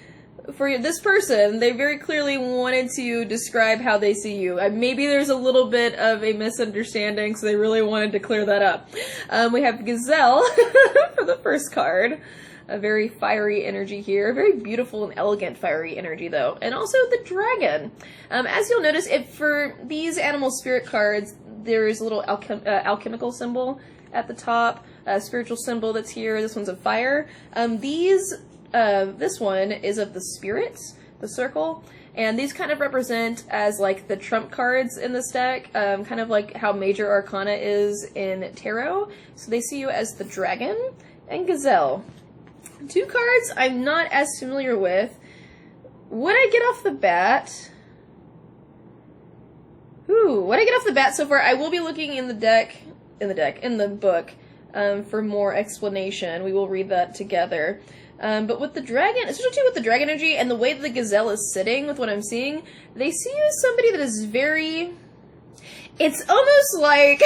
for this person, they very clearly wanted to describe how they see you. Maybe there's a little bit of a misunderstanding, so they really wanted to clear that up. We have Gazelle for the first card. A very fiery energy here. A very beautiful and elegant fiery energy, though. And also the dragon. As you'll notice, for these animal spirit cards, there is a little alchemical symbol at the top. A spiritual symbol that's here. This one's of fire. This one is of the spirits, the circle, and these kind of represent as like the trump cards in this deck, kind of like how Major Arcana is in Tarot. So they see you as the dragon and Gazelle. 2 cards I'm not as familiar with. What I get off the bat? What I get off the bat so far, I will be looking in the book, for more explanation. We will read that together. But with the dragon, especially too with the dragon energy and the way that the Gazelle is sitting with what I'm seeing, they see you as somebody that is very, it's almost like,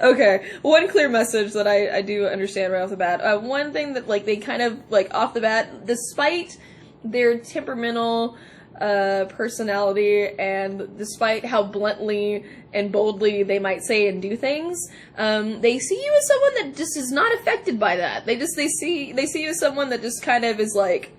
okay, one clear message that I do understand right off the bat. One thing that like they kind of like off the bat, despite their temperamental personality and despite how bluntly and boldly they might say and do things, they see you as someone that just is not affected by that. They see you as someone that just kind of is like,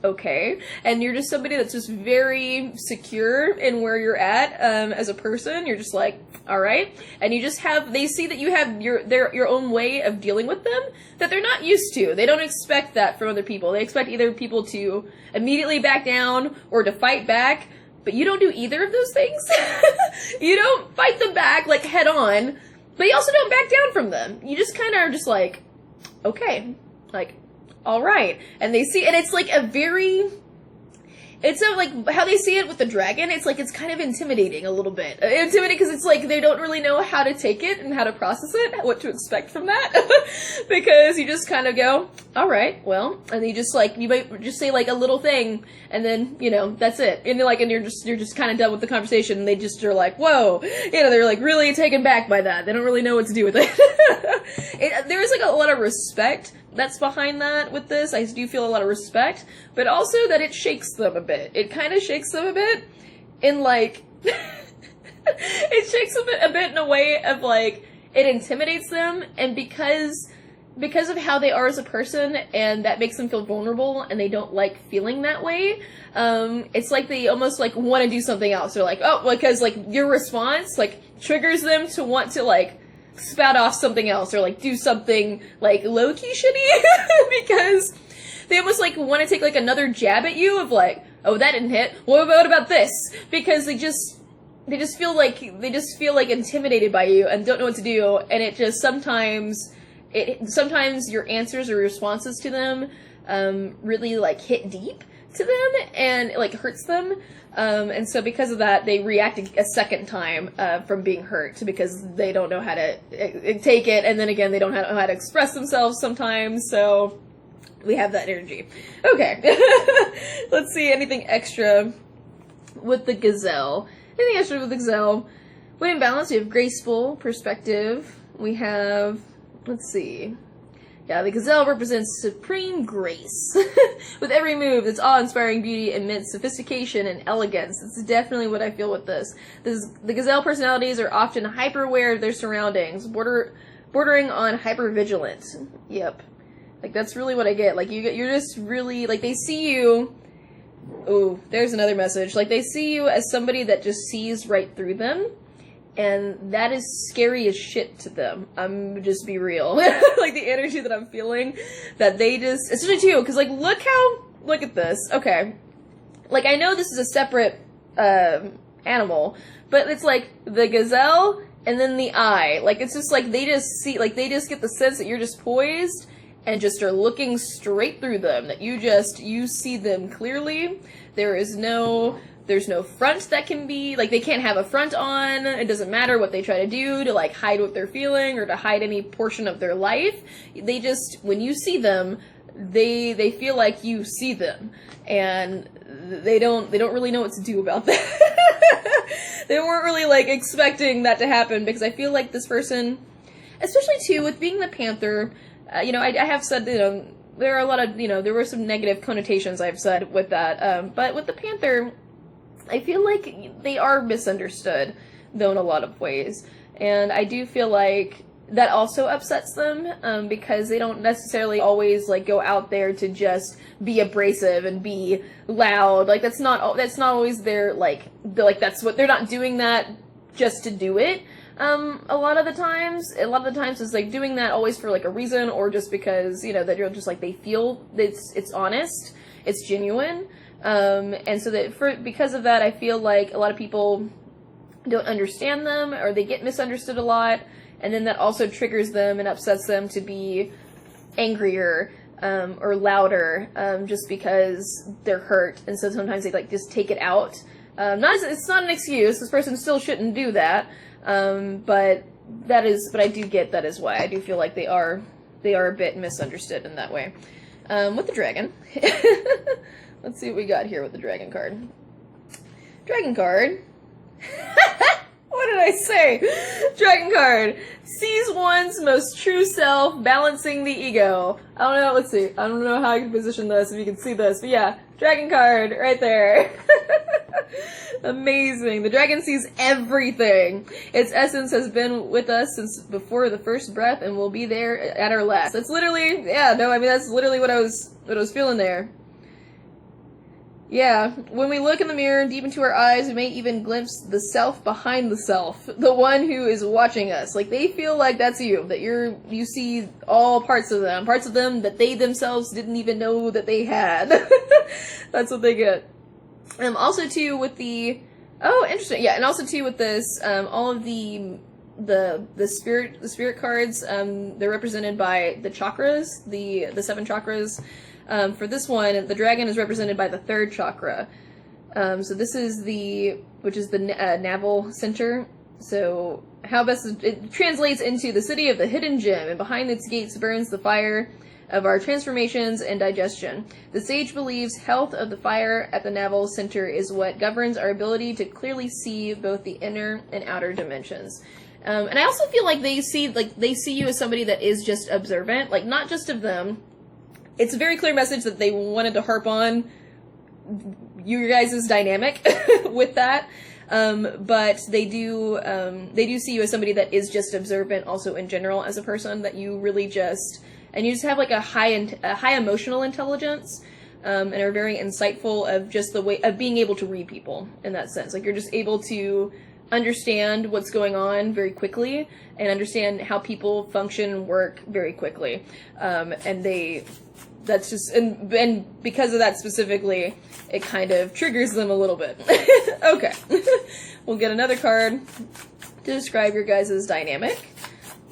okay, and you're just somebody that's just very secure in where you're at as a person. You're just like, all right, and you just have, they see that you have your own way of dealing with them that they're not used to. They don't expect that from other people. They expect either people to immediately back down or to fight back, but you don't do either of those things. You don't fight them back like head on, but you also don't back down from them. You just kind of are just like, okay, like, all right. And they see, and it's like it's so, like, how they see it with the dragon, it's like, it's kind of intimidating a little bit. Intimidating because it's like, they don't really know how to take it and how to process it, what to expect from that. Because you just kind of go, alright, well, and you just, like, you might just say, like, a little thing, and then, you know, that's it. And you're just kind of done with the conversation, and they just are like, whoa, you know, they're, like, really taken back by that. They don't really know what to do with it. There is, like, a lot of respect that's behind that with this. I do feel a lot of respect, but also that it shakes them a bit. It kind of shakes them a bit in, like, it shakes them a bit in a way of, like, it intimidates them, and because of how they are as a person, and that makes them feel vulnerable, and they don't like feeling that way, it's like they almost, like, want to do something else. They're like, oh, because, like, your response, like, triggers them to want to, like, spout off something else, or, like, do something, like, low-key shitty, because they almost, like, want to take, like, another jab at you of, like, oh, that didn't hit, what about this? Because they just feel like intimidated by you, and don't know what to do, and it just sometimes your answers or responses to them, really, like, hit deep to them, and it, like, hurts them. And so because of that, they react a second time, from being hurt, because they don't know how to take it, and then again, they don't know how to express themselves sometimes, so we have that energy. Okay. Let's see, anything extra with the gazelle. Anything extra with the gazelle? When in balance, we have graceful, perspective, we have, let's see. Yeah, the gazelle represents supreme grace. With every move, it's awe-inspiring beauty, immense sophistication, and elegance. That's definitely what I feel with this. The gazelle personalities are often hyper-aware of their surroundings, bordering on hyper-vigilant. Yep. Like, that's really what I get. Like, you're just really, like, they see you... Ooh, there's another message. Like, they see you as somebody that just sees right through them. And that is scary as shit to them. I'm just be real. Like, the energy that I'm feeling, that they just, especially too, because, like, look at this. Okay. Like, I know this is a separate, animal, but it's like, the gazelle, and then the eye. Like, it's just like, they just get the sense that you're just poised, and just are looking straight through them, that you see them clearly. There's no front that can be, like, they can't have a front on. It doesn't matter what they try to do to, like, hide what they're feeling or to hide any portion of their life. They just, when you see them, they feel like you see them, and they don't really know what to do about that. They weren't really, like, expecting that to happen, because I feel like this person, especially too with being the Panther, you know, I have said, you know, there are a lot of, you know, there were some negative connotations I've said with that, but with the Panther, I feel like they are misunderstood, though, in a lot of ways. And I do feel like that also upsets them, because they don't necessarily always, like, go out there to just be abrasive and be loud. Like, that's not always their, like, that's what, they're not doing that just to do it. A lot of the times it's, like, doing that always for, like, a reason, or just because, you know, that you're just, like, they feel it's honest, it's genuine. And so because of that, I feel like a lot of people don't understand them, or they get misunderstood a lot, and then that also triggers them and upsets them to be angrier, or louder, just because they're hurt, and so sometimes they, like, just take it out. It's not an excuse, this person still shouldn't do that, but I do get that is why. I do feel like they are a bit misunderstood in that way. With the dragon. Let's see what we got here with the dragon card. Dragon card. What did I say? Dragon card. Sees one's most true self, balancing the ego. I don't know, let's see. I don't know how I can position this, if you can see this, but yeah. Dragon card, right there. Amazing. The dragon sees everything. Its essence has been with us since before the first breath, and will be there at our last. That's literally, yeah, no, I mean, that's literally what I was feeling there. Yeah, when we look in the mirror deep into our eyes, we may even glimpse the self behind the self, the one who is watching us. Like, they feel like that's you, that you see all parts of them that they themselves didn't even know that they had. That's what they get. Also too with the, oh, interesting, yeah, and also too with this, all of the spirit cards, they're represented by the chakras, the 7 chakras. For this one, the dragon is represented by the 3rd chakra. So this is which is the naval center. So how best it translates into the city of the hidden gem, and behind its gates burns the fire of our transformations and digestion. The sage believes health of the fire at the naval center is what governs our ability to clearly see both the inner and outer dimensions. And I also feel like they see you as somebody that is just observant, like not just of them. It's a very clear message that they wanted to harp on your guys' dynamic with that. But they do see you as somebody that is just observant also in general as a person, that you really just, and you just have like a high emotional intelligence, and are very insightful of just the way of being able to read people in that sense. Like you're just able to understand what's going on very quickly and understand how people function and work very quickly. That's just, and because of that specifically, it kind of triggers them a little bit. Okay. We'll get another card to describe your guys' dynamic.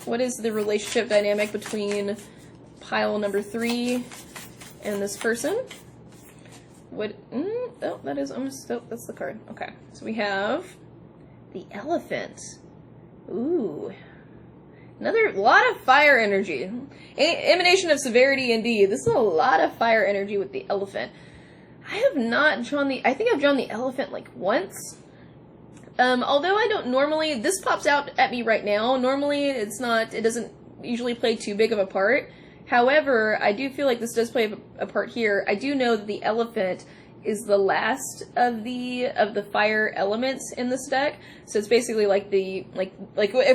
What is the relationship dynamic between pile number 3 and this person? That's the card. Okay. So we have the elephant. Ooh. Another lot of fire energy. Emanation of severity indeed. This is a lot of fire energy with the elephant. I have not drawn I think I've drawn the elephant like once. Although I don't normally, this pops out at me right now. Normally it doesn't usually play too big of a part. However, I do feel like this does play a part here. I do know that the elephant is the last of the fire elements in this deck. So it's basically like if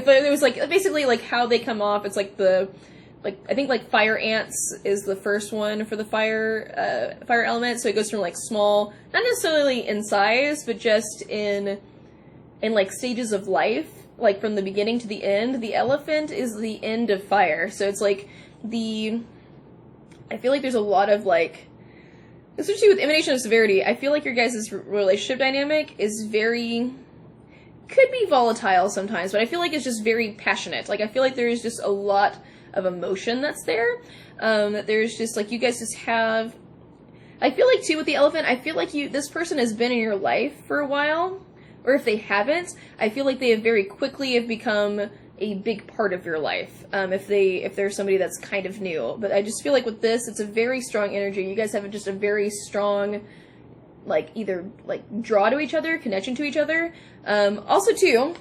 it was like basically like how they come off. It's like I think like fire ants is the first one for the fire element. So it goes from like small, not necessarily in size, but just in like stages of life, like from the beginning to the end. The elephant is the end of fire. So it's like I feel like there's a lot of like, especially with emanation of severity, I feel like your guys' relationship dynamic is could be volatile sometimes, but I feel like it's just very passionate. Like, I feel like there is just a lot of emotion that's there. That there's just, like, you guys just have, I feel like, too, with the elephant, I feel like this person has been in your life for a while, or if they haven't, I feel like they have very quickly have become a big part of your life, if they're somebody that's kind of new. But I just feel like with this, it's a very strong energy. You guys have just a very strong, like, either, like, draw to each other, connection to each other. Also, too,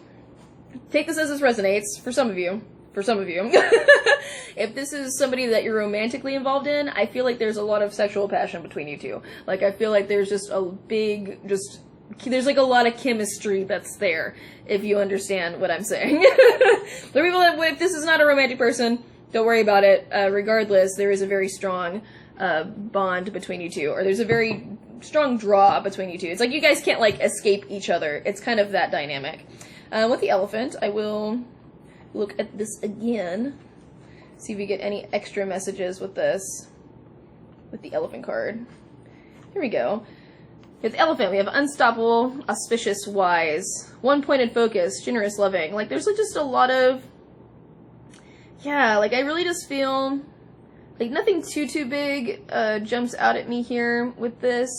take this as this resonates, for some of you, if this is somebody that you're romantically involved in, I feel like there's a lot of sexual passion between you two. Like, I feel like there's just there's like a lot of chemistry that's there, if you understand what I'm saying. The people that, if this is not a romantic person, don't worry about it. Regardless, there is a very strong bond between you two, or there's a very strong draw between you two. It's like you guys can't like escape each other. It's kind of that dynamic. With the elephant, I will look at this again, see if we get any extra messages with this, with the elephant card. Here we go. With the elephant, we have unstoppable, auspicious, wise, one-pointed focus, generous, loving. Like, there's like just a lot of, yeah, like I really just feel like nothing too big jumps out at me here with this.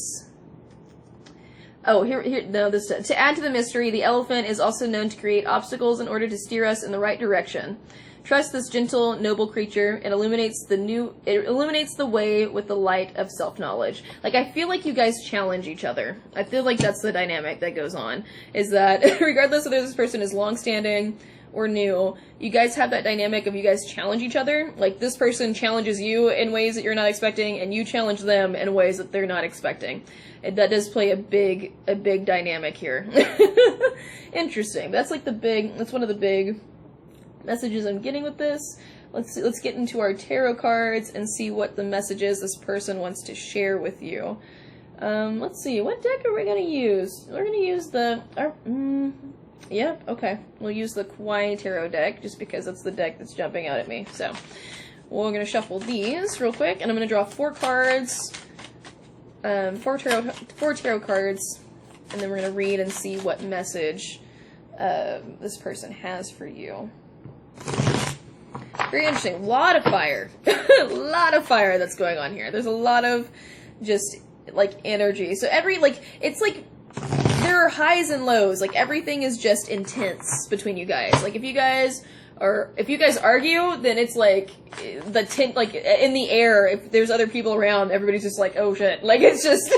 Oh, to add to the mystery, the elephant is also known to create obstacles in order to steer us in the right direction. Trust this gentle, noble creature. It illuminates the way with the light of self-knowledge. Like, I feel like you guys challenge each other. I feel like that's the dynamic that goes on, is that regardless of whether this person is long-standing or new, you guys have that dynamic of you guys challenge each other. Like, this person challenges you in ways that you're not expecting, and you challenge them in ways that they're not expecting. And that does play a big dynamic here. Interesting. That's like that's one of the big messages I'm getting with this. Let's get into our tarot cards and see what the messages this person wants to share with you. Let's see, what deck are we gonna use? We're gonna use yep, okay. We'll use the Kauai Tarot deck, just because that's the deck that's jumping out at me. So, we're gonna shuffle these real quick, and I'm gonna draw 4 cards, 4 tarot cards, and then we're gonna read and see what message this person has for you. Very interesting. A lot of fire. A lot of fire that's going on here. There's a lot of just, like, energy. So it's like, there are highs and lows. Like, everything is just intense between you guys. Like, if you guys argue, then it's like like in the air. If there's other people around, everybody's just like, oh shit. Like, it's just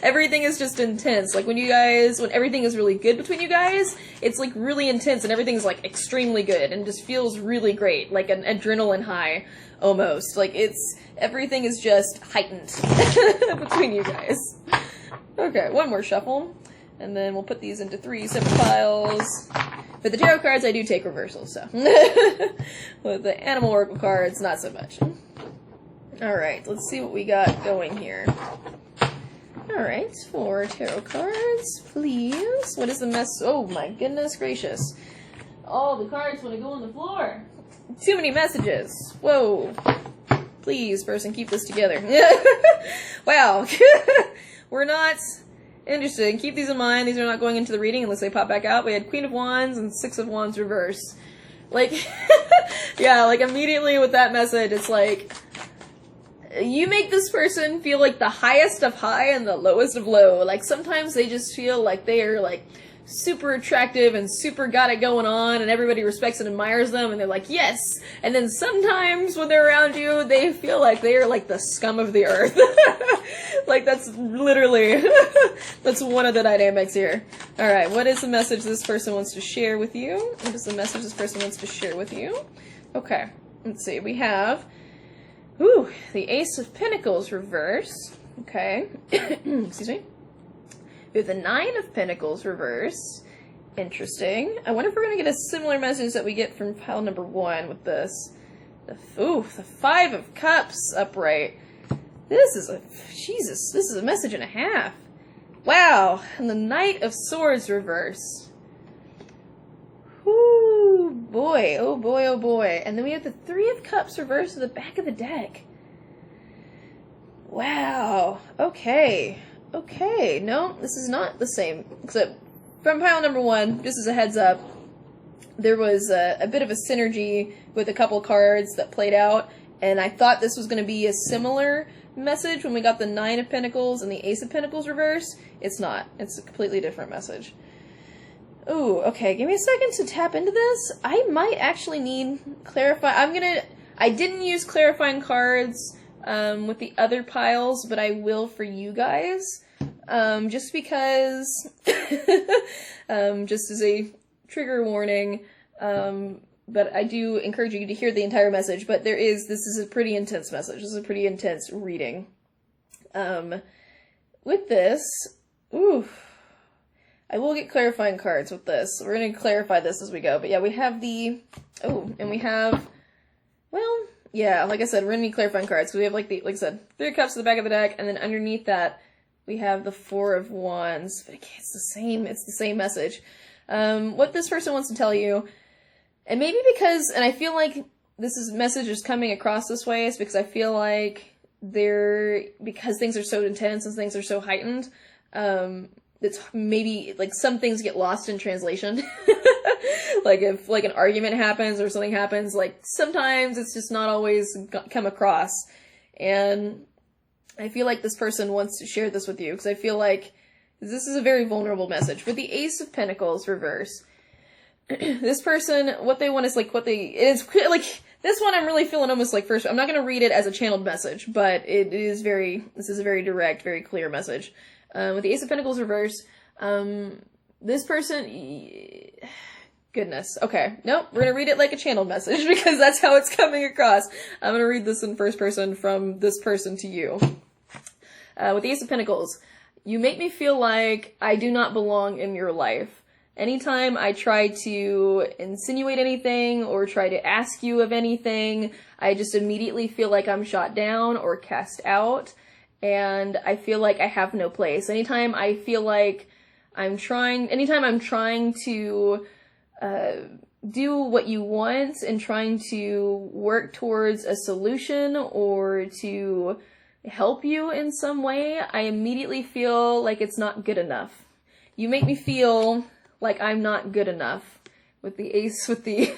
everything is just intense. Like, when everything is really good between you guys, it's like really intense and everything's like extremely good and just feels really great, like an adrenaline high almost. Like, everything is just heightened between you guys. Okay, one more shuffle, and then we'll put these into 3 separate piles. But the tarot cards, I do take reversals, so. With the animal oracle cards, not so much. Alright, let's see what we got going here. Alright, 4 tarot cards, please. What is the mess? Oh my goodness gracious. All the cards want to go on the floor. Too many messages. Whoa. Please, person, keep this together. Wow. We're not interested. Keep these in mind. These are not going into the reading unless they pop back out. We had Queen of Wands and 6 of Wands reverse. Like, yeah, like immediately with that message, it's like, you make this person feel like the highest of high and the lowest of low. Like, sometimes they just feel like they are like super attractive and super got it going on and everybody respects and admires them and they're like, yes! And then sometimes when they're around you, they feel like they are like the scum of the earth. Like, that's literally, that's one of the dynamics here. Alright, what is the message this person wants to share with you? What is the message this person wants to share with you? Okay, let's see, we have, the Ace of Pentacles reverse. Okay, excuse me. We have the 9 of Pentacles reverse. Interesting. I wonder if we're going to get a similar message that we get from pile number 1 with this. The 5 of Cups upright. This is a message and a half. Wow. And the Knight of Swords reverse. Ooh, boy. Oh boy, oh boy. And then we have the 3 of Cups reverse at the back of the deck. Wow. Okay. Okay, no, this is not the same. Except from pile number 1, just as a heads up, there was a bit of a synergy with a couple cards that played out, and I thought this was going to be a similar message when we got the 9 of Pentacles and the Ace of Pentacles reverse. It's not. It's a completely different message. Ooh, okay, give me a second to tap into this. I might actually need I didn't use clarifying cards with the other piles, but I will for you guys. Just because, just as a trigger warning, but I do encourage you to hear the entire message, but this is a pretty intense message. This is a pretty intense reading. With this, I will get clarifying cards with this. We're going to clarify this as we go, but yeah, we have and we have, well, yeah, like I said, we're going to need clarifying cards, because we have, like I said, 3 of Cups at the back of the deck, and then underneath that, we have the 4 of Wands. But again, it's the same message. What this person wants to tell you, and maybe and I feel like message is coming across this way, is because I feel like because things are so intense and things are so heightened, it's maybe, like, some things get lost in translation. Like, if, like, an argument happens or something happens, like, sometimes it's just not always come across. And I feel like this person wants to share this with you, because I feel like this is a very vulnerable message. With the Ace of Pentacles reverse, this person, what they want is, like, it's, like, this one I'm really feeling almost like first, I'm not going to read it as a channeled message, but this is a very direct, very clear message. With the Ace of Pentacles reverse, this person, goodness. Okay. Nope. We're going to read it like a channeled message, because that's how it's coming across. I'm going to read this in first person from this person to you. With the Ace of Pentacles, you make me feel like I do not belong in your life. Anytime I try to insinuate anything or try to ask you of anything, I just immediately feel like I'm shot down or cast out, and I feel like I have no place. Anytime I'm trying to do what you want and trying to work towards a solution or to help you in some way, I immediately feel like it's not good enough. You make me feel like I'm not good enough. With the Ace, with the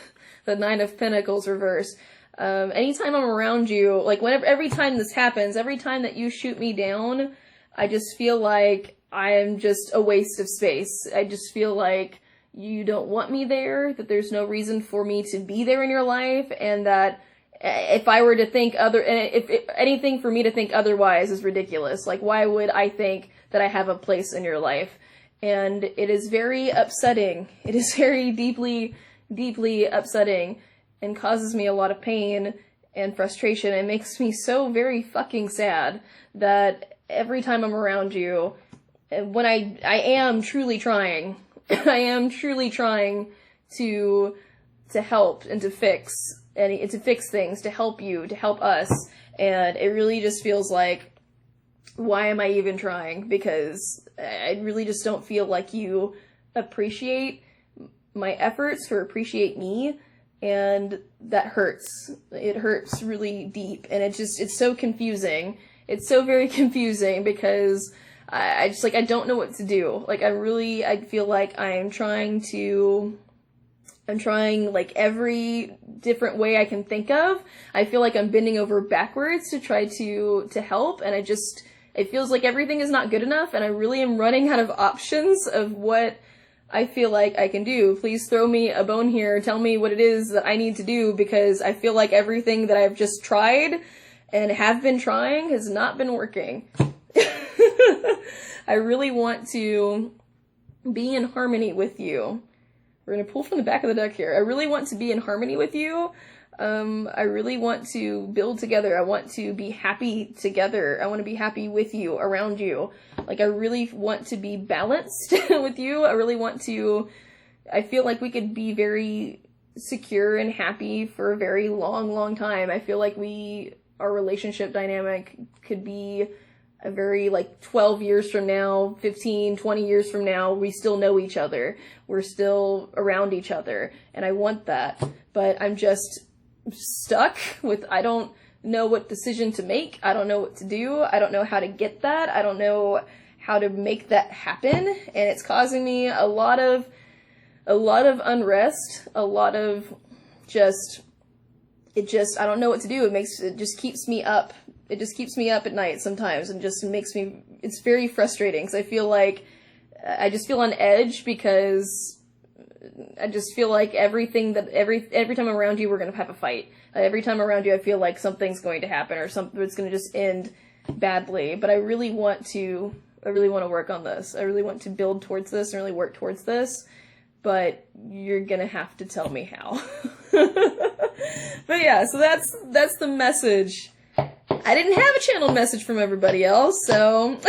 9 of Pentacles reverse. Anytime I'm around you, like every time this happens, every time that you shoot me down, I just feel like I am just a waste of space. I just feel like you don't want me there, that there's no reason for me to be there in your life, and that if I were to think if anything for me to think otherwise is ridiculous. Like, why would I think that I have a place in your life? And it is very upsetting. It is very deeply, deeply upsetting and causes me a lot of pain and frustration. It makes me so very fucking sad that every time I'm around you, when I am truly trying, I am truly trying to help and to fix things, to help you, to help us, and it really just feels like, why am I even trying? Because I really just don't feel like you appreciate my efforts or appreciate me, and that hurts. It hurts really deep, and it's so confusing. It's so very confusing because I just, like, I don't know what to do. Like, I feel like I'm trying like every different way I can think of. I feel like I'm bending over backwards to try to help, and it feels like everything is not good enough, and I really am running out of options of what I feel like I can do. Please throw me a bone here. Tell me what it is that I need to do, because I feel like everything that I've just tried and have been trying has not been working. I really want to be in harmony with you. We're going to pull from the back of the deck here. I really want to be in harmony with you. I really want to build together. I want to be happy together. I want to be happy with you, around you. Like, I really want to be balanced with you. I feel like we could be very secure and happy for a very long, long time. I feel like our relationship dynamic could be a very, like, 12 years from now, 15, 20 years from now, we still know each other. We're still around each other. And I want that. But I'm just stuck with, I don't know what decision to make. I don't know what to do. I don't know how to get that. I don't know how to make that happen. And it's causing me a lot of unrest, a lot of I don't know what to do. It just keeps me up. It just keeps me up at night sometimes, and just it's very frustrating, because I feel like I just feel on edge, because I just feel like every time I'm around you, we're going to have a fight. Every time around you, I feel like something's going to happen, or it's going to just end badly. But I really want to work on this. I really want to build towards this and really work towards this. But you're going to have to tell me how. But yeah, so that's the message. I didn't have a channel message from everybody else, so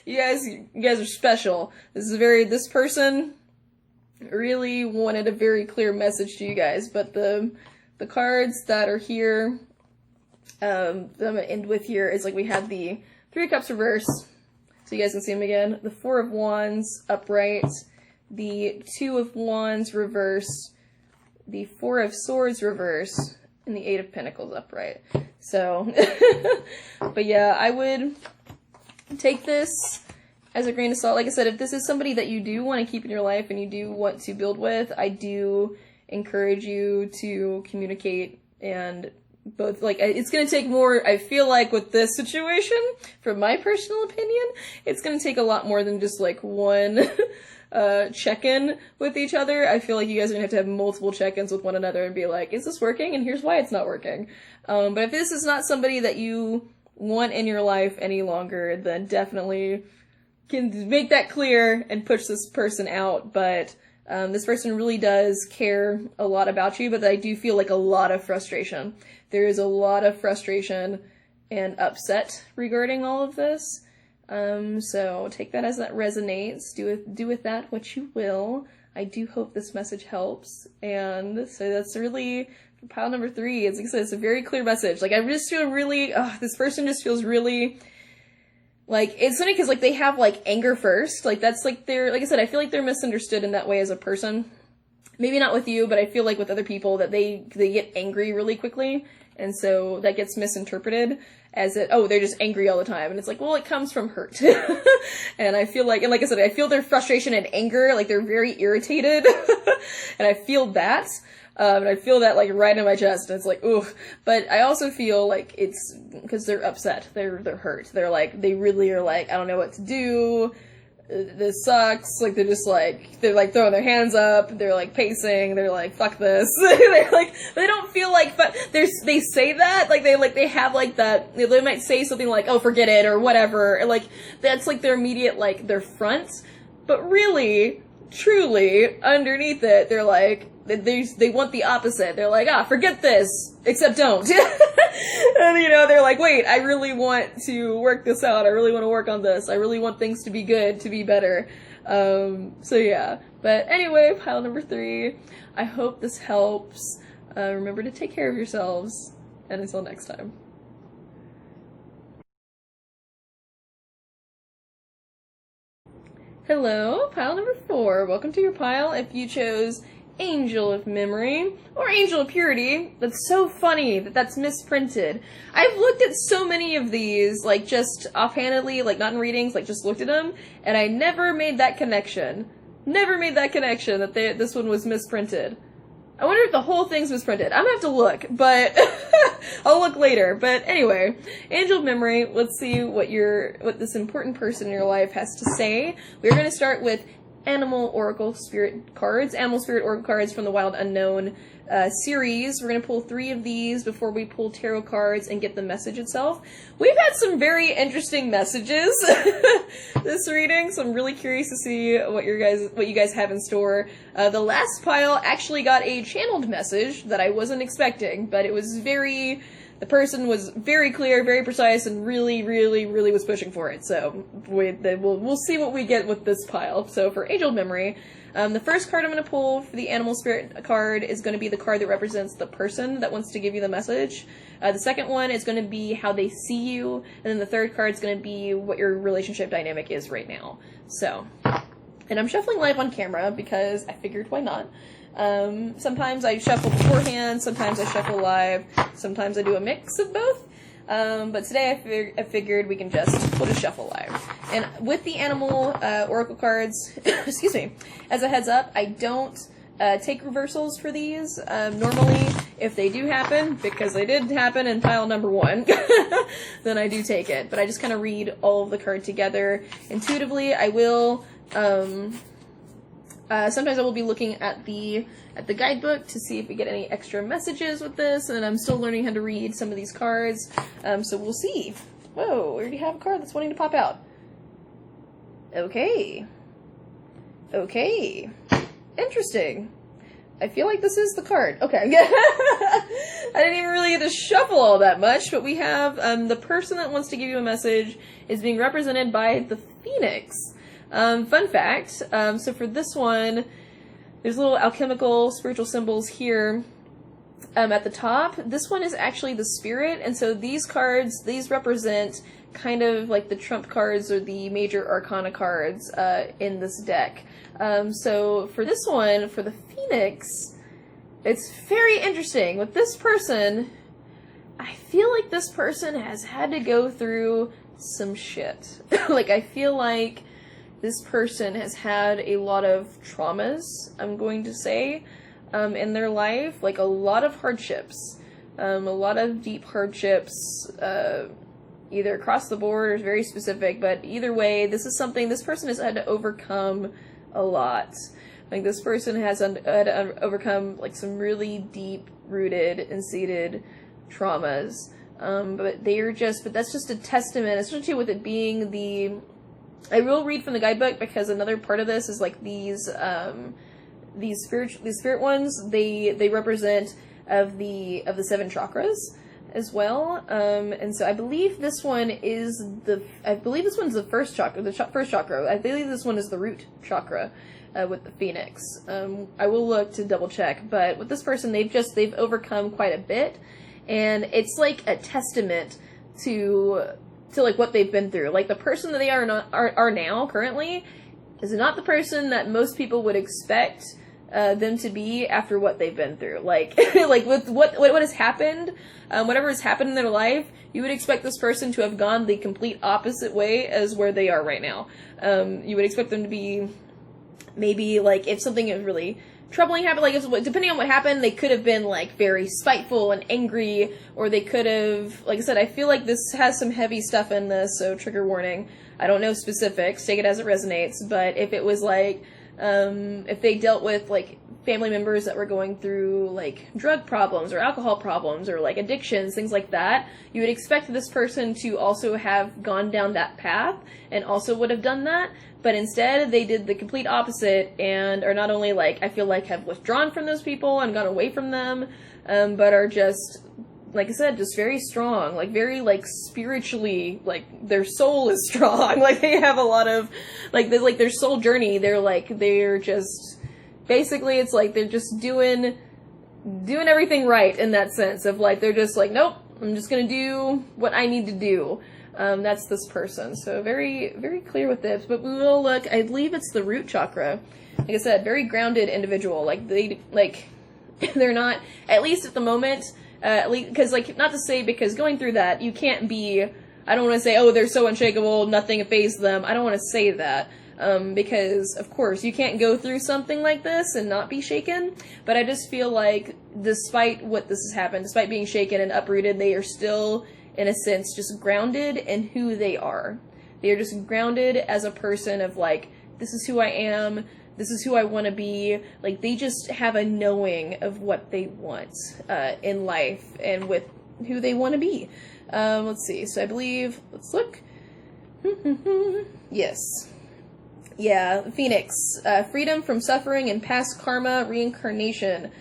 you guys are special. This person really wanted a very clear message to you guys, but the cards that are here, that I'm gonna end with here is, like, we have the Three of Cups reverse, so you guys can see them again, the Four of Wands upright, the Two of Wands reverse, the Four of Swords reverse, and the Eight of Pentacles upright. So, but yeah, I would take this as a grain of salt. Like I said, if this is somebody that you do want to keep in your life and you do want to build with, I do encourage you to communicate, and both, like, it's going to take more, I feel like, with this situation, from my personal opinion, it's going to take a lot more than just, like, one check-in with each other. I feel like you guys are gonna have to have multiple check-ins with one another and be like, is this working? And here's why it's not working. But if this is not somebody that you want in your life any longer, then definitely can make that clear and push this person out. But this person really does care a lot about you, but I do feel like a lot of frustration. There is a lot of frustration and upset regarding all of this. So take that as that resonates. Do with that what you will. I do hope this message helps. And so that's really, for pile number 3, it's, like I said, it's a very clear message. Like, I just feel really, this person just feels really, like, it's funny because, like, they have, like, anger first. Like, that's, like, like I said, I feel like they're misunderstood in that way as a person. Maybe not with you, but I feel like with other people that they get angry really quickly. And so that gets misinterpreted as they're just angry all the time. And it's like, well, it comes from hurt. And I feel like, and like I said, I feel their frustration and anger, like they're very irritated. And I feel that. And I feel that like right in my chest, and it's like, ooh. But I also feel like it's because they're upset, they're hurt, they're like, they really are like, I don't know what to do. This sucks. Like they're like throwing their hands up. They're like pacing. They're like, fuck this. They're like, they don't feel like, but they say that they have like that. They might say something like, oh, forget it or whatever. Or, like that's like their immediate like their front, but really, truly underneath it, they're like they want the opposite. They're like, forget this, except don't. And they're like, wait, I really want to work this out. I really want to work on this. I really want things to be good, to be better. So yeah. But anyway, pile number 3. I hope this helps. Remember to take care of yourselves, and until next time. Hello, pile number 4. Welcome to your pile. If you chose Angel of Memory or Angel of Purity, that's so funny that that's misprinted. I've looked at so many of these, like just offhandedly, like not in readings, like just looked at them, and I never made that connection. Never made that connection that this one was misprinted. I wonder if the whole thing's misprinted. I'm gonna have to look, but I'll look later. But anyway, Angel of Memory, let's see what this important person in your life has to say. We're gonna start with Animal Spirit Oracle cards from the Wild Unknown series. We're going to pull 3 of these before we pull tarot cards and get the message itself. We've had some very interesting messages this reading, so I'm really curious to see what you guys have in store. The last pile actually got a channeled message that I wasn't expecting, but it was the person was very clear, very precise, and really, really, really was pushing for it. So we'll see what we get with this pile. So for Angel Memory, the first card I'm going to pull for the Animal Spirit card is going to be the card that represents the person that wants to give you the message. The second one is going to be how they see you, and then the third card is going to be what your relationship dynamic is right now. So, and I'm shuffling live on camera because I figured why not. Sometimes I shuffle beforehand, sometimes I shuffle live, sometimes I do a mix of both. But today I figured we'll just shuffle live. And with the Animal Oracle cards, excuse me, as a heads up, I don't take reversals for these. Normally, if they do happen, because they did happen in pile number 1, then I do take it. But I just kind of read all of the card together intuitively. I will... sometimes I will be looking at the guidebook to see if we get any extra messages with this, and I'm still learning how to read some of these cards, so we'll see. Whoa, we already have a card that's wanting to pop out. Okay. Interesting. I feel like this is the card. Okay. I didn't even really get to shuffle all that much, but we have the person that wants to give you a message is being represented by the Phoenix. Fun fact, so for this one, there's little alchemical spiritual symbols here at the top. This one is actually the spirit, and so these cards, these represent kind of like the trump cards or the major arcana cards in this deck. So for this one, for the Phoenix, it's very interesting. With this person, I feel like this person has had to go through some shit. Like, I feel like this person has had a lot of traumas, I'm going to say, in their life. Like, a lot of hardships. A lot of deep hardships, either across the board or very specific, but either way, this is something this person has had to overcome a lot. Like, this person has had to overcome, like, some really deep-rooted and seated traumas. But that's just a testament, especially with it being I will read from the guidebook, because another part of this is like these spirit ones, they represent of the 7 chakras as well. And so I believe this one is the first chakra, first chakra. I believe this one is the root chakra with the Phoenix. I will look to double check, but with this person, they've overcome quite a bit, and it's like a testament to like what they've been through. Like, the person that they are now currently is not the person that most people would expect them to be after what they've been through. Like, like with what has happened, whatever has happened in their life, you would expect this person to have gone the complete opposite way as where they are right now. You would expect them to be maybe, like, if something is really troubling happened, like, depending on what happened, they could have been, like, very spiteful and angry, or they could have, like I said, I feel like this has some heavy stuff in this, so trigger warning. I don't know specifics, take it as it resonates, but if it was, like, if they dealt with, like, family members that were going through, like, drug problems, or alcohol problems, or, like, addictions, things like that, you would expect this person to also have gone down that path, and also would have done that, but instead, they did the complete opposite, and are not only, like, I feel like have withdrawn from those people and gone away from them, but are just, like I said, just very strong, like, very, like, spiritually, like, their soul is strong, like, they have a lot of, like, their soul journey, they're just, basically, it's like, they're just doing everything right, in that sense, of, like, they're just like, nope, I'm just gonna do what I need to do. That's this person. So very, very clear with this. But we will look, I believe it's the root chakra. Like I said, very grounded individual. Like, they're not, at least at the moment, because, like, not to say, because going through that, you can't be, I don't want to say, oh, they're so unshakable, nothing fazed them. I don't want to say that. Because, of course, you can't go through something like this and not be shaken. But I just feel like, despite what this has happened, despite being shaken and uprooted, they are still, in a sense, just grounded in who they are. They are just grounded as a person of, like, this is who I am, this is who I want to be. Like, they just have a knowing of what they want in life and with who they want to be. Let's see. So I believe, let's look. Yes. Yeah, Phoenix. Freedom from suffering and past karma reincarnation.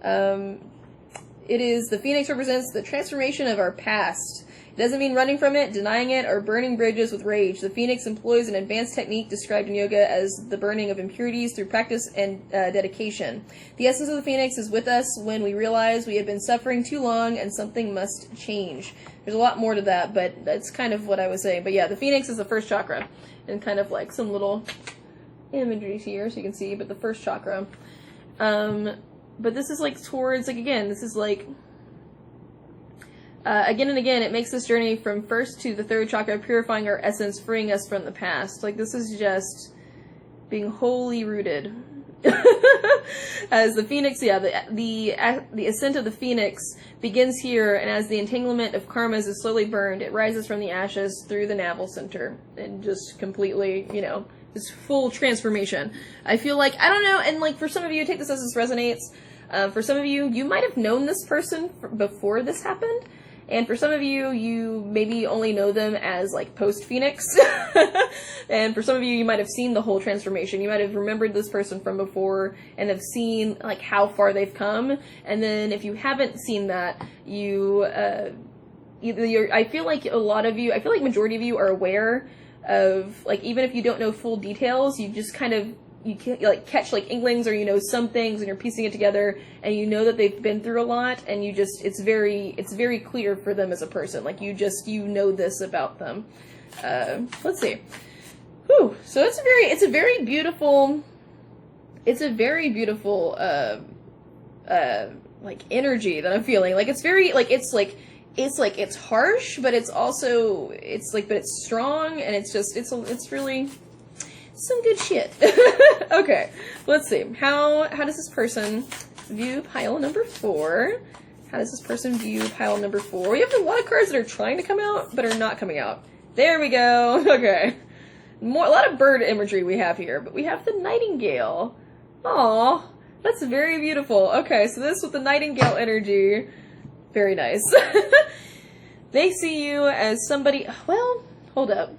It is, the Phoenix represents the transformation of our past. It doesn't mean running from it, denying it, or burning bridges with rage. The Phoenix employs an advanced technique described in yoga as the burning of impurities through practice and dedication. The essence of the Phoenix is with us when we realize we have been suffering too long and something must change. There's a lot more to that, but that's kind of what I was saying. But yeah, the Phoenix is the first chakra. And kind of like some little imagery here so you can see, but the first chakra. But this is like towards, like, again, this is like, again and again, it makes this journey from first to the third chakra, purifying our essence, freeing us from the past. Like, this is just being wholly rooted. As the Phoenix, yeah, the ascent of the Phoenix begins here, and as the entanglement of karmas is slowly burned, it rises from the ashes through the navel center, and just completely, you know, this full transformation. I feel like, I don't know, and like for some of you, take this as this resonates. For some of you, you might have known this person before this happened. And for some of you, you maybe only know them as, like, post-Phoenix. And for some of you, you might have seen the whole transformation. You might have remembered this person from before and have seen, like, how far they've come. And then if you haven't seen that, I feel like a lot of you, I feel like majority of you are aware of, like, even if you don't know full details, you just kind of, you can, like, catch, like, inklings, or you know some things and you're piecing it together, and you know that they've been through a lot, and you just, it's very clear for them as a person. Like, you know this about them. Let's see. Whew. So it's a very beautiful, like, energy that I'm feeling. Like, it's very, like, it's harsh, but it's also, but it's strong, and it's just, it's really some good shit. Okay, let's see. How does this person view pile number 4? How does this person view pile number 4? We have a lot of cards that are trying to come out, but are not coming out. There we go. Okay. A lot of bird imagery we have here, but we have the nightingale. Aw, that's very beautiful. Okay, so this with the nightingale energy. Very nice. They see you as somebody, well, hold up.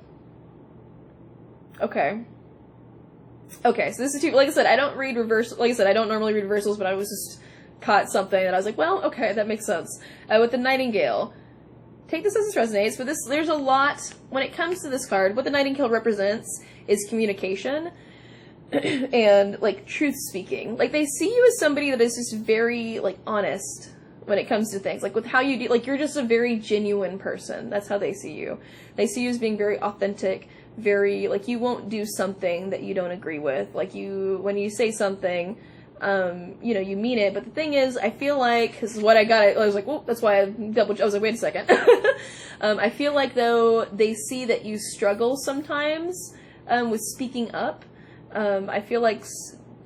Okay, so this is too, like I said, I don't read reverse, like I said, I don't normally read reversals, but I was just caught something and I was like, well, okay, that makes sense. With the nightingale, take this as it resonates, but there's a lot, when it comes to this card, what the nightingale represents is communication and, like, truth speaking. Like, they see you as somebody that is just very, like, honest when it comes to things. Like, with how you do, like, you're just a very genuine person. That's how they see you. They see you as being very authentic, very, like, you won't do something that you don't agree with. Like, when you say something, you know, you mean it. But the thing is, I feel like, this is what I was like, well, that's why I was like, wait a second. I feel like, though, they see that you struggle sometimes, with speaking up. I feel like,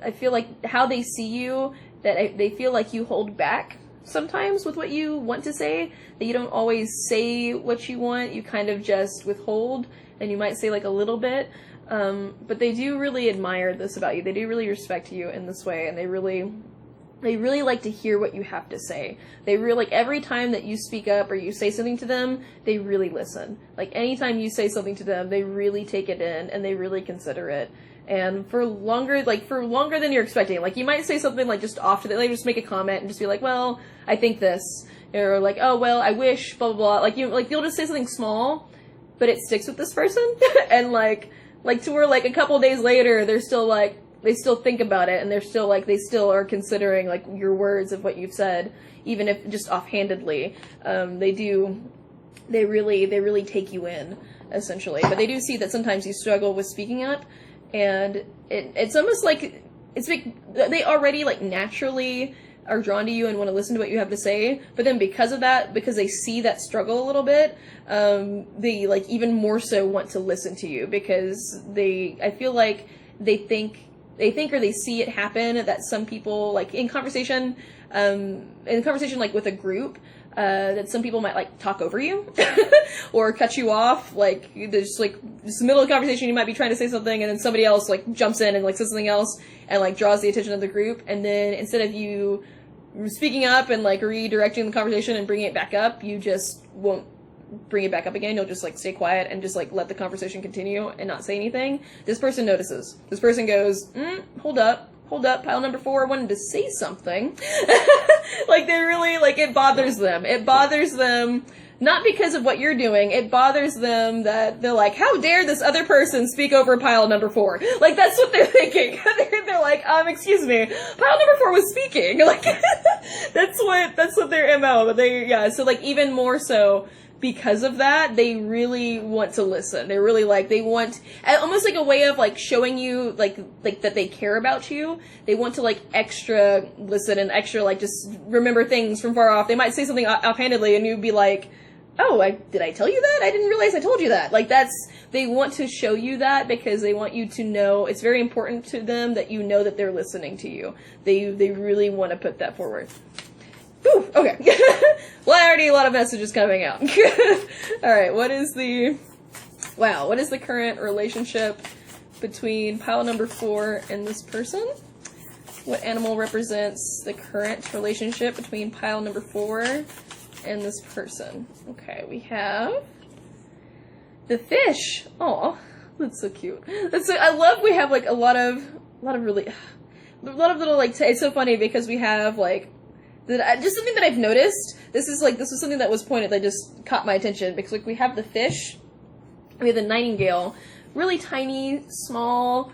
I feel like how they see you, that they feel like you hold back sometimes with what you want to say, that you don't always say what you want, you kind of just withhold, and you might say like a little bit, but they do really admire this about you. They do really respect you in this way, and they really like to hear what you have to say. They really, like, every time that you speak up or you say something to them, they really listen. Like, anytime you say something to them, they really take it in, and they really consider it. And for longer than you're expecting. Like, you might say something, like, just off to them, like, just make a comment and just be like, well, I think this. Or, like, oh, well, I wish, blah, blah, blah. Like, you'll just say something small, but it sticks with this person. And, like, to where, like, a couple days later, they're still, like, they still think about it, and they're still, like, they still are considering, like, your words of what you've said, even if just offhandedly. They really take you in, essentially. But they do see that sometimes you struggle with speaking up, and it's almost like, they already, like, naturally are drawn to you and want to listen to what you have to say, but then because of that, because they see that struggle a little bit, they, like, even more so want to listen to you, because I feel like they think or they see it happen that some people, like, in conversation like with a group, that some people might, like, talk over you or cut you off. Like, there's, like, just the middle of the conversation, you might be trying to say something, and then somebody else, like, jumps in and, like, says something else and, like, draws the attention of the group, and then instead of you speaking up and, like, redirecting the conversation and bringing it back up, you just won't bring it back up again. You'll just, like, stay quiet and just, like, let the conversation continue and not say anything. This person notices. This person goes, hold up, pile number 4 wanted to say something. Like, they really, like, it bothers them. It bothers them, not because of what you're doing, it bothers them that they're like, how dare this other person speak over pile number 4? Like, that's what they're thinking. They're like, excuse me, pile number 4 was speaking. Like, that's what their MO, but so, like, even more so, because of that, they really want to listen. They really, like, they want, almost like a way of, like, showing you, like that they care about you. They want to, like, extra listen and extra, like, just remember things from far off. They might say something offhandedly, and you'd be like, oh, did I tell you that? I didn't realize I told you that. Like, they want to show you that because they want you to know, it's very important to them that you know that they're listening to you. They really want to put that forward. Ooh, okay. Well, already a lot of messages coming out. Alright, what is the current relationship between pile number 4 and this person? What animal represents the current relationship between pile number 4 and this person? Okay, we have the fish. Aw, that's so cute. I love we have, like, a lot of little, like, it's so funny because we have, like, just something that I've noticed. This was something that was pointed that just caught my attention, because, like, we have the fish, we have the nightingale, really tiny, small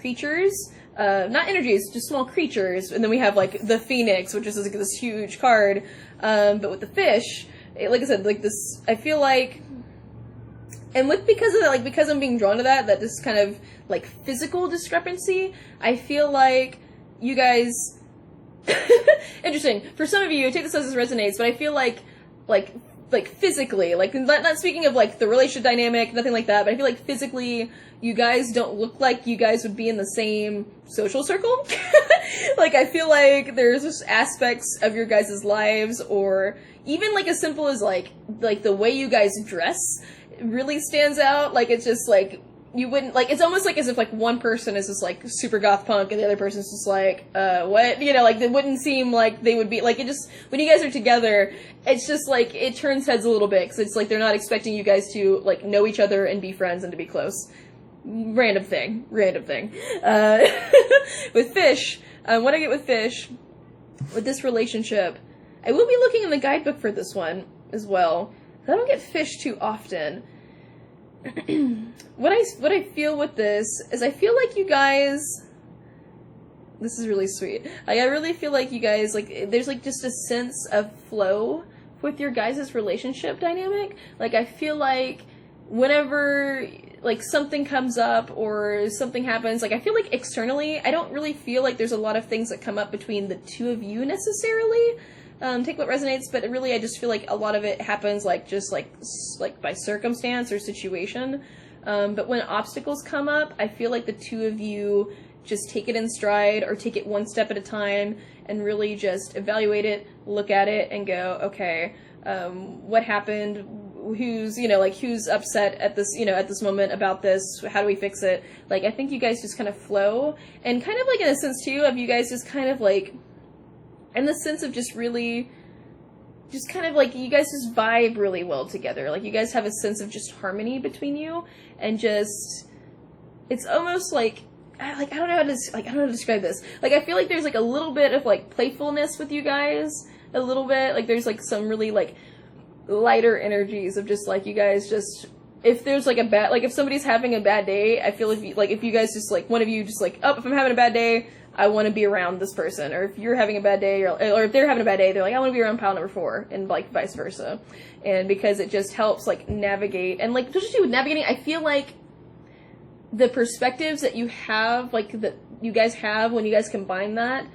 creatures, not energies, just small creatures, and then we have, like, the phoenix, which is, like, this huge card, but with the fish, like I said, like, this, I feel like, and because of that, like, because I'm being drawn to that this kind of, like, physical discrepancy, I feel like you guys, interesting. For some of you, take this as it resonates, but I feel like physically, like, not speaking of, like, the relationship dynamic, nothing like that, but I feel like physically, you guys don't look like you guys would be in the same social circle. Like, I feel like there's just aspects of your guys' lives, or even, like, as simple as, like the way you guys dress really stands out. Like, it's just, like, you wouldn't, like, it's almost like as if, like, one person is just, like, super goth punk and the other person's just like, what? You know, like, it wouldn't seem like they would be, like, it just, when you guys are together, it's just, like, it turns heads a little bit, because it's, like, they're not expecting you guys to, like, know each other and be friends and to be close. Random thing. With fish, what I get with fish, with this relationship, I will be looking in the guidebook for this one, as well. I don't get fish too often. What I feel with this is I feel like you guys, this is really sweet. I really feel like you guys, like, there's, like, just a sense of flow with your guys' relationship dynamic. Like, I feel like whenever, like, something comes up or something happens, like, I feel like externally, I don't really feel like there's a lot of things that come up between the two of you necessarily. Take what resonates, but really I just feel like a lot of it happens, like, just, like by circumstance or situation. But when obstacles come up, I feel like the two of you just take it in stride or take it one step at a time and really just evaluate it, look at it, and go, okay, what happened? Who's, like, who's upset at this, at this moment about this? How do we fix it? Like, I think you guys just kind of flow, and kind of, like, in a sense, too, of you guys just kind of, like, in the sense of just really, just kind of, like, you guys just vibe really well together. Like, you guys have a sense of just harmony between you, and just, it's almost like, I don't know how to describe this. Like, I feel like there's, like, a little bit of, like, playfulness with you guys, a little bit. Like, there's, like, some really, like, lighter energies of just, like, you guys just, if there's, like, if somebody's having a bad day, I feel if you guys just, like, one of you just, like, oh, if I'm having a bad day, I want to be around this person. Or if you're having a bad day, or if they're having a bad day, they're like, I want to be around pile number 4, and, like, vice versa. And because it just helps, like, navigate, and, like, just with navigating, I feel like the perspectives that you have, like, that you guys have when you guys combine that,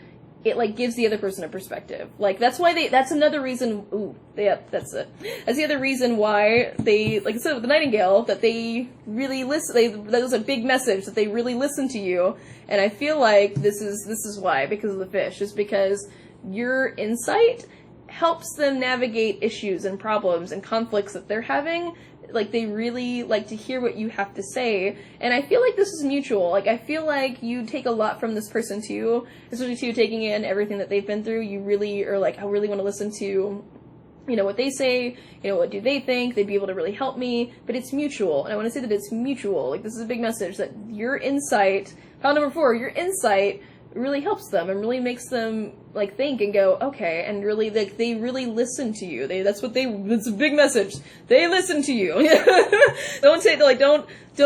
it, like, gives the other person a perspective. Like, that's why that's another reason, that's it. That's the other reason why they, like I said with the Nightingale, that they really listen, that was a big message, that they really listen to you, and I feel like this is why, because of the fish, is because your insight helps them navigate issues and problems and conflicts that they're having. Like, they really like to hear what you have to say, and I feel like this is mutual. Like, I feel like you take a lot from this person too, especially too taking in everything that they've been through. You really are like, I really want to listen to, what they say, what do they think, they'd be able to really help me, but it's mutual, and I want to say that it's mutual. Like, this is a big message, that your insight, file number 4, your insight really helps them and really makes them, like, think and go, okay, and really, like, they really listen to you. It's a big message. They listen to you. Don't say, like, don't,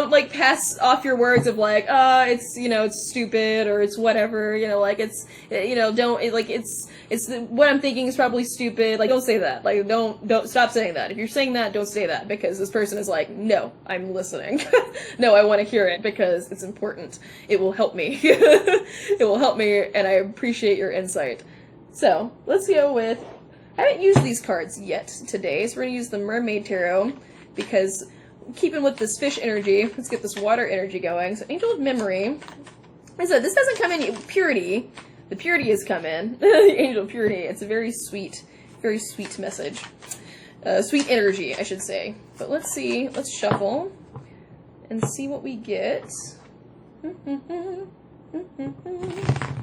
like, pass off your words of, like, it's, it's stupid, or it's whatever, like, it's, what I'm thinking is probably stupid. Like, don't say that. Like, don't stop saying that. If you're saying that, don't say that, because this person is like, no, I'm listening. No, I want to hear it because it's important. It will help me. It will help me, and I appreciate your insight. So, let's go with, I haven't used these cards yet today, so we're going to use the Mermaid Tarot, because keeping with this fish energy, let's get this water energy going. So, Angel of Memory. I said, this doesn't come in purity. The purity has come in. The Angel of Purity. It's a very sweet message. Sweet energy, I should say. But let's see. Let's shuffle and see what we get.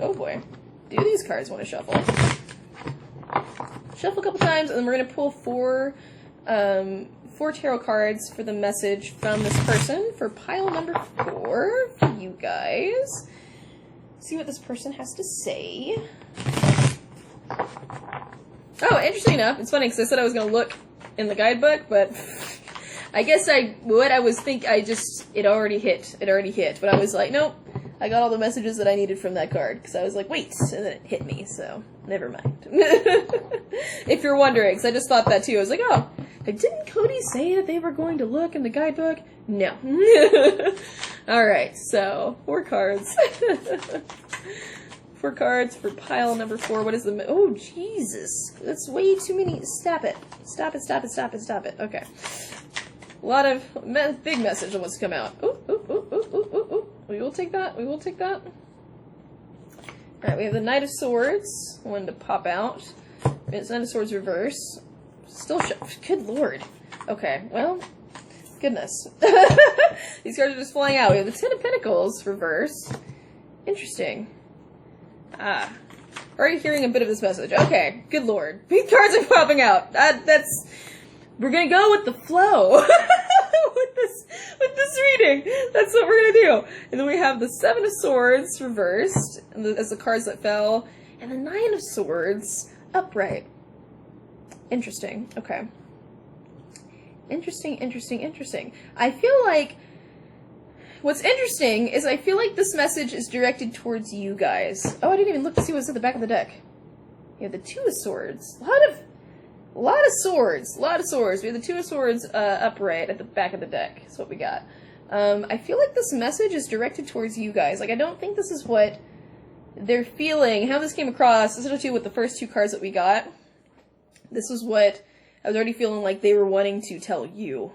Oh boy. Do these cards want to shuffle? Shuffle a couple times, and then we're going to pull four tarot cards for the message from this person for pile number 4 for you guys. See what this person has to say. Oh, interesting enough, it's funny because I said I was going to look in the guidebook, but I guess it already hit. But I was like, nope, I got all the messages that I needed from that card, because I was like, wait, and then it hit me, so never mind. If you're wondering, because I just thought that too. I was like, oh, didn't Cody say that they were going to look in the guidebook? No. Alright, so 4 cards. 4 cards for pile number 4. What is the... Oh, Jesus. That's way too many. Stop it. Stop it. Okay. A lot of... Big message that wants to come out. Ooh. We will take that. Alright, we have the Knight of Swords. One to pop out. It's Knight of Swords reverse. Still good lord. Okay, well... Goodness. These cards are just flying out. We have the Ten of Pentacles reverse. Interesting. Already hearing a bit of this message. Okay, good lord. These cards are popping out. We're gonna go with the flow. with this reading. That's what we're gonna do. And then we have the Seven of Swords reversed as the cards that fell, and the Nine of Swords upright. Interesting. Okay. Interesting. I feel like what's interesting is I feel like this message is directed towards you guys. Oh, I didn't even look to see what's at the back of the deck. You have the Two of Swords. A lot of swords. We have the Two of Swords upright at the back of the deck. That's what we got. I feel like this message is directed towards you guys. Like, I don't think this is what they're feeling. How this came across, especially with the first 2 cards that we got, this is what I was already feeling like they were wanting to tell you.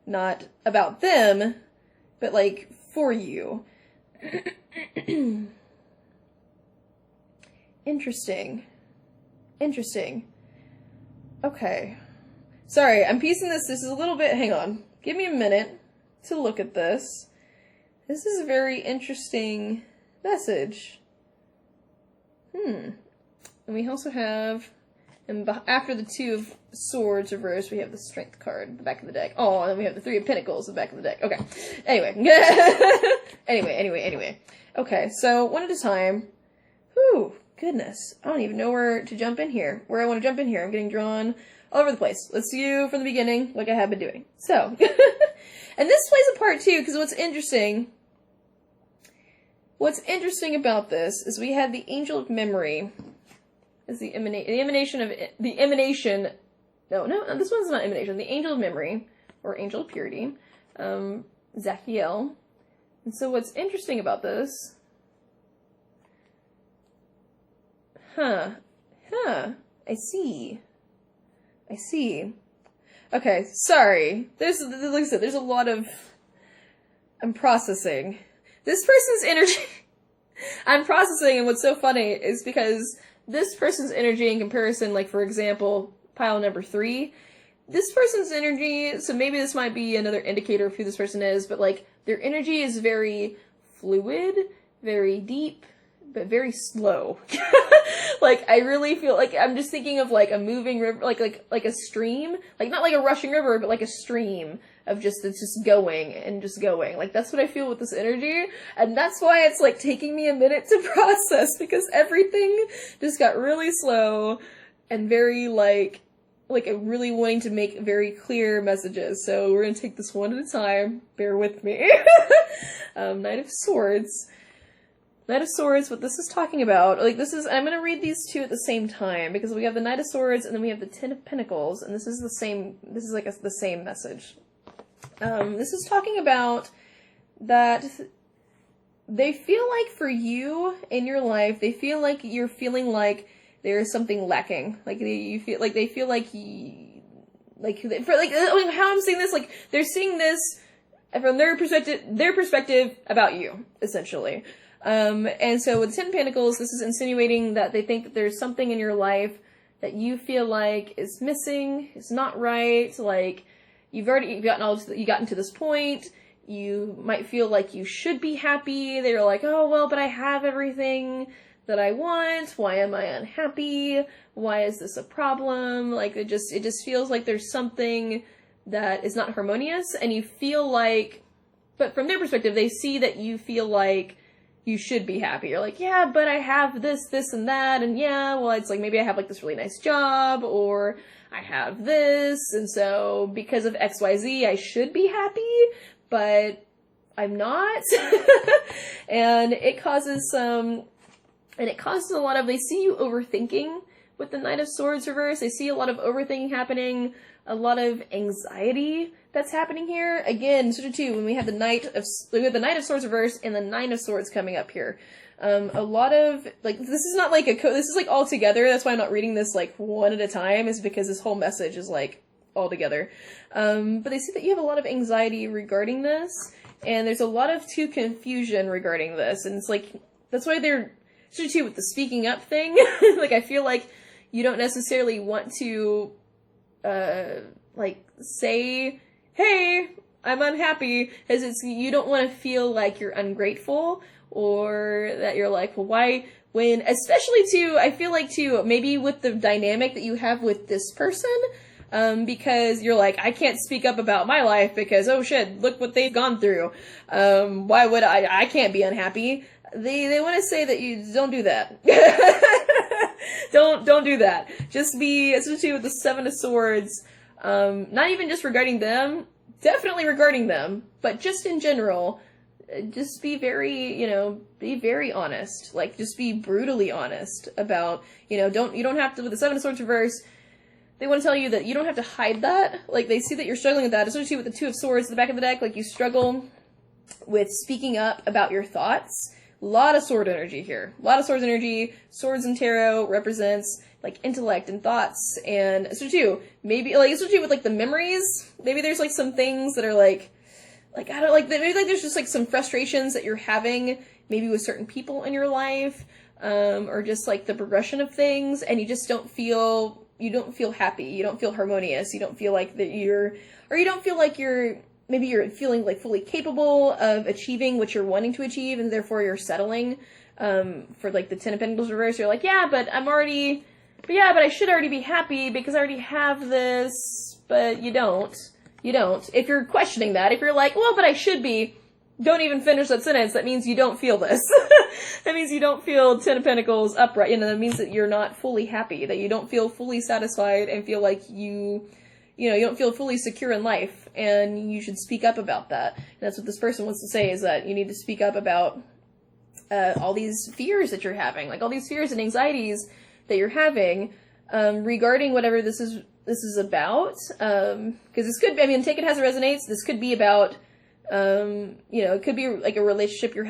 Not about them, but, like, for you. Interesting. Okay. Sorry, I'm piecing this. This is a little bit... Hang on. Give me a minute to look at this. This is a very interesting message. And we also have... And after the Two of Swords reversed, we have the Strength card at the back of the deck. Oh, and then we have the Three of Pentacles at the back of the deck. Okay. Anyway. Anyway. Okay, so one at a time. Whew, goodness. I don't even know where to jump in here. Where I want to jump in here. I'm getting drawn all over the place. Let's do from the beginning, like I have been doing. So, and this plays a part too, because what's interesting about this is we have the Angel of Memory as the emanation, no, this one's not emanation, the Angel of Memory, or Angel of Purity, Zachiel. And so what's interesting about this, I see. Okay, sorry. Like I said, there's a lot of... I'm processing. This person's energy... I'm processing, and what's so funny is because this person's energy in comparison, like, for example, pile number 3, this person's energy, so maybe this might be another indicator of who this person is, but, like, their energy is very fluid, very deep, but very slow. Like, I really feel like I'm just thinking of, like, a moving river, like a stream. Like, not like a rushing river, but like a stream of it's just going and just going. Like, that's what I feel with this energy. And that's why it's, like, taking me a minute to process, because everything just got really slow and very, like really wanting to make very clear messages. So we're gonna take this one at a time. Bear with me. Knight of Swords. Knight of Swords, what this is talking about, like, this is, I'm going to read these two at the same time, because we have the Knight of Swords, and then we have the Ten of Pentacles, and this is the same message. This is talking about that they feel like for you in your life, they feel like you're feeling like there is something lacking. Like, they feel like how I'm saying this, like, they're seeing this from their perspective about you, essentially. And so with Ten of Pentacles, this is insinuating that they think that there's something in your life that you feel like is missing, is not right, like, you've gotten to this point, you might feel like you should be happy, they're like, oh, well, but I have everything that I want, why am I unhappy, why is this a problem, like, it just feels like there's something that is not harmonious, and you feel like, but from their perspective, they see that you feel like you should be happy. You're like, yeah, but I have this, and that, and yeah, well, it's like, maybe I have, like, this really nice job, or I have this, and so, because of XYZ, I should be happy, but I'm not. And it causes a lot of, they see you overthinking with the Knight of Swords reverse. They see a lot of overthinking happening, a lot of anxiety that's happening here. Again, sort of too, when we have the Knight of Swords reverse and the Nine of Swords coming up here. A lot of, like, this is not like this is like all together. That's why I'm not reading this like one at a time, is because this whole message is like all together. But they see that you have a lot of anxiety regarding this, and there's a lot of confusion regarding this, and it's like, that's why they're, sort of too, with the speaking up thing. Like, I feel like you don't necessarily want to, like, say, hey, I'm unhappy, because you don't want to feel like you're ungrateful, or that you're like, well, why, when, especially too, I feel like too, maybe with the dynamic that you have with this person, because you're like, I can't speak up about my life because, oh shit, look what they've gone through, why would I can't be unhappy. They want to say that you don't do that. Don't do that. Just be, especially with the Seven of Swords, not even just regarding them, definitely regarding them, but just in general, just be very honest. Like, just be brutally honest about, you don't have to, with the Seven of Swords reverse, they want to tell you that you don't have to hide that. Like, they see that you're struggling with that, especially with the Two of Swords at the back of the deck, like, you struggle with speaking up about your thoughts. A lot of sword energy here. A lot of swords energy. Swords in tarot represents, like, intellect and thoughts, and so too, maybe, like, especially with, like, the memories, maybe there's, like, some things that are, like, I don't, like, maybe, like, there's just, like, some frustrations that you're having maybe with certain people in your life, or just like the progression of things, and you just don't feel happy, you don't feel harmonious, you don't feel like that you don't feel like maybe you're feeling like fully capable of achieving what you're wanting to achieve, and therefore you're settling, for like the Ten of Pentacles reverse. You're like, but I should already be happy because I already have this, but you don't. If you're questioning that, if you're like, well, but I should be, don't even finish that sentence. That means you don't feel this. That means you don't feel Ten of Pentacles upright. That means that you're not fully happy, that you don't feel fully satisfied and feel like you don't feel fully secure in life, and you should speak up about that. And that's what this person wants to say, is that you need to speak up about all these fears that you're having, like all these fears and anxieties that you're having, regarding whatever this is about. Because this could be, take it as it resonates. This could be about, it could be like the relationship you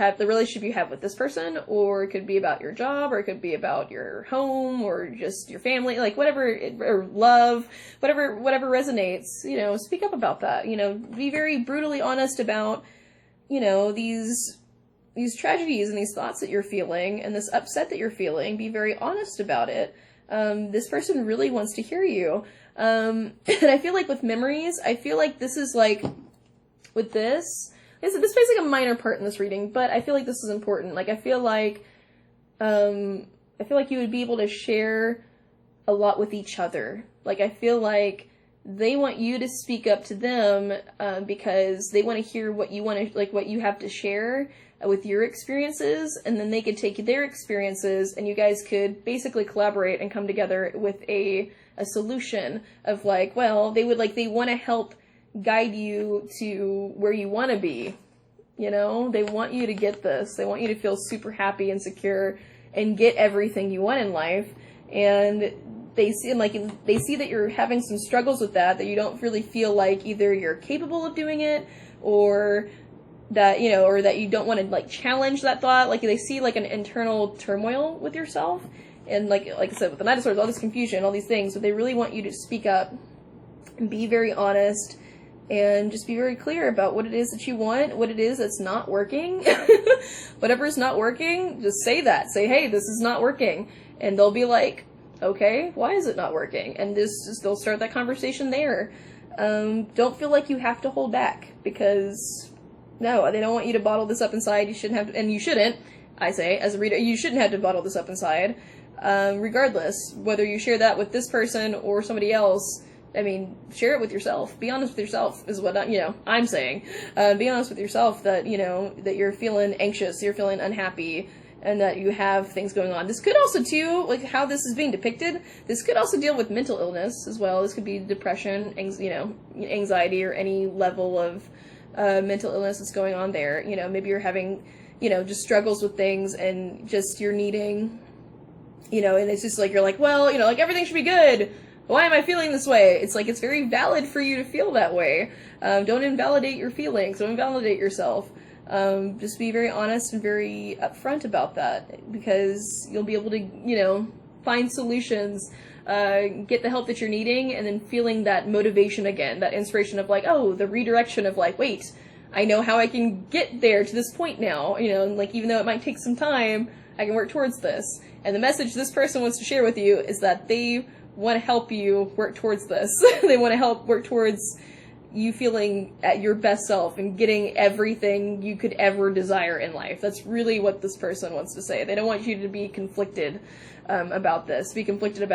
have with this person, or it could be about your job, or it could be about your home, or just your family, like whatever, or love, whatever resonates, speak up about that, be very brutally honest about, these tragedies and these thoughts that you're feeling and this upset that you're feeling. Be very honest about it. This person really wants to hear you. And I feel like with memories, I feel like this is like, with this plays like a minor part in this reading, but I feel like this is important. Like, I feel like you would be able to share a lot with each other. Like, I feel like they want you to speak up to them, because they want to hear what you have to share with your experiences, and then they could take their experiences, and you guys could basically collaborate and come together with a solution of they want to help guide you to where you want to be. They want you to get this. They want you to feel super happy and secure and get everything you want in life. And they see that you're having some struggles with that you don't really feel like either you're capable of doing it, or that you don't want to challenge that thought. Like, they see an internal turmoil with yourself, and like I said, with the Knight of Swords, all this confusion, all these things, but they really want you to speak up and be very honest, and just be very clear about what it is that you want, what it is that's not working. Whatever is not working, just say that. Say, hey, this is not working. And they'll be like, okay, why is it not working? And they'll start that conversation there. Don't feel like you have to hold back, because no, they don't want you to bottle this up inside. You shouldn't have to, and you shouldn't, I say, as a reader, you shouldn't have to bottle this up inside. Regardless, whether you share that with this person or somebody else, share it with yourself. Be honest with yourself is what I'm saying. Be honest with yourself that, that you're feeling anxious, you're feeling unhappy, and that you have things going on. This could also, too, like how this is being depicted, this could also deal with mental illness as well. This could be depression, anxiety, or any level of mental illness that's going on there. Maybe you're having, just struggles with things, and just you're needing, and it's just you're like, well, everything should be good. Why am I feeling this way? It's it's very valid for you to feel that way. Don't invalidate your feelings. Don't invalidate yourself. Just be very honest and very upfront about that, because you'll be able to, find solutions, get the help that you're needing, and then feeling that motivation again, that inspiration of the redirection of wait, I know how I can get there to this point now, and even though it might take some time, I can work towards this. And the message this person wants to share with you is that they want to help you work towards this. They want to help work towards you feeling at your best self and getting everything you could ever desire in life. That's really what this person wants to say. They don't want you to be conflicted about this. Be conflicted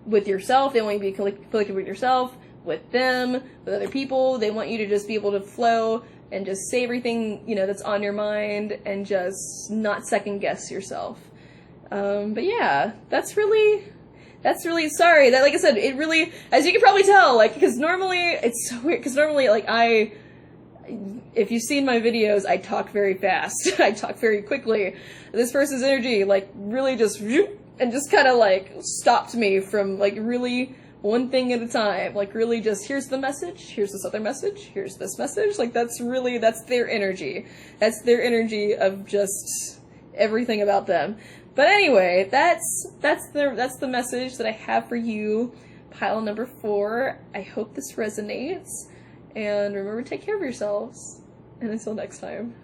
with yourself. They want you to be conflicted with yourself, with them, with other people. They want you to just be able to flow and just say everything, that's on your mind, and just not second guess yourself. But yeah, that's really sorry that, like I said, it really, as you can probably tell, because normally, it's so weird, because normally, if you've seen my videos, I talk very fast. I talk very quickly. This person's energy, really just, and just kind of, stopped me from, really one thing at a time. Really just, here's the message, here's this other message, here's this message. That's their energy. That's their energy of just everything about them. But anyway, that's the message that I have for you, pile number 4. I hope this resonates, and remember to take care of yourselves, and until next time.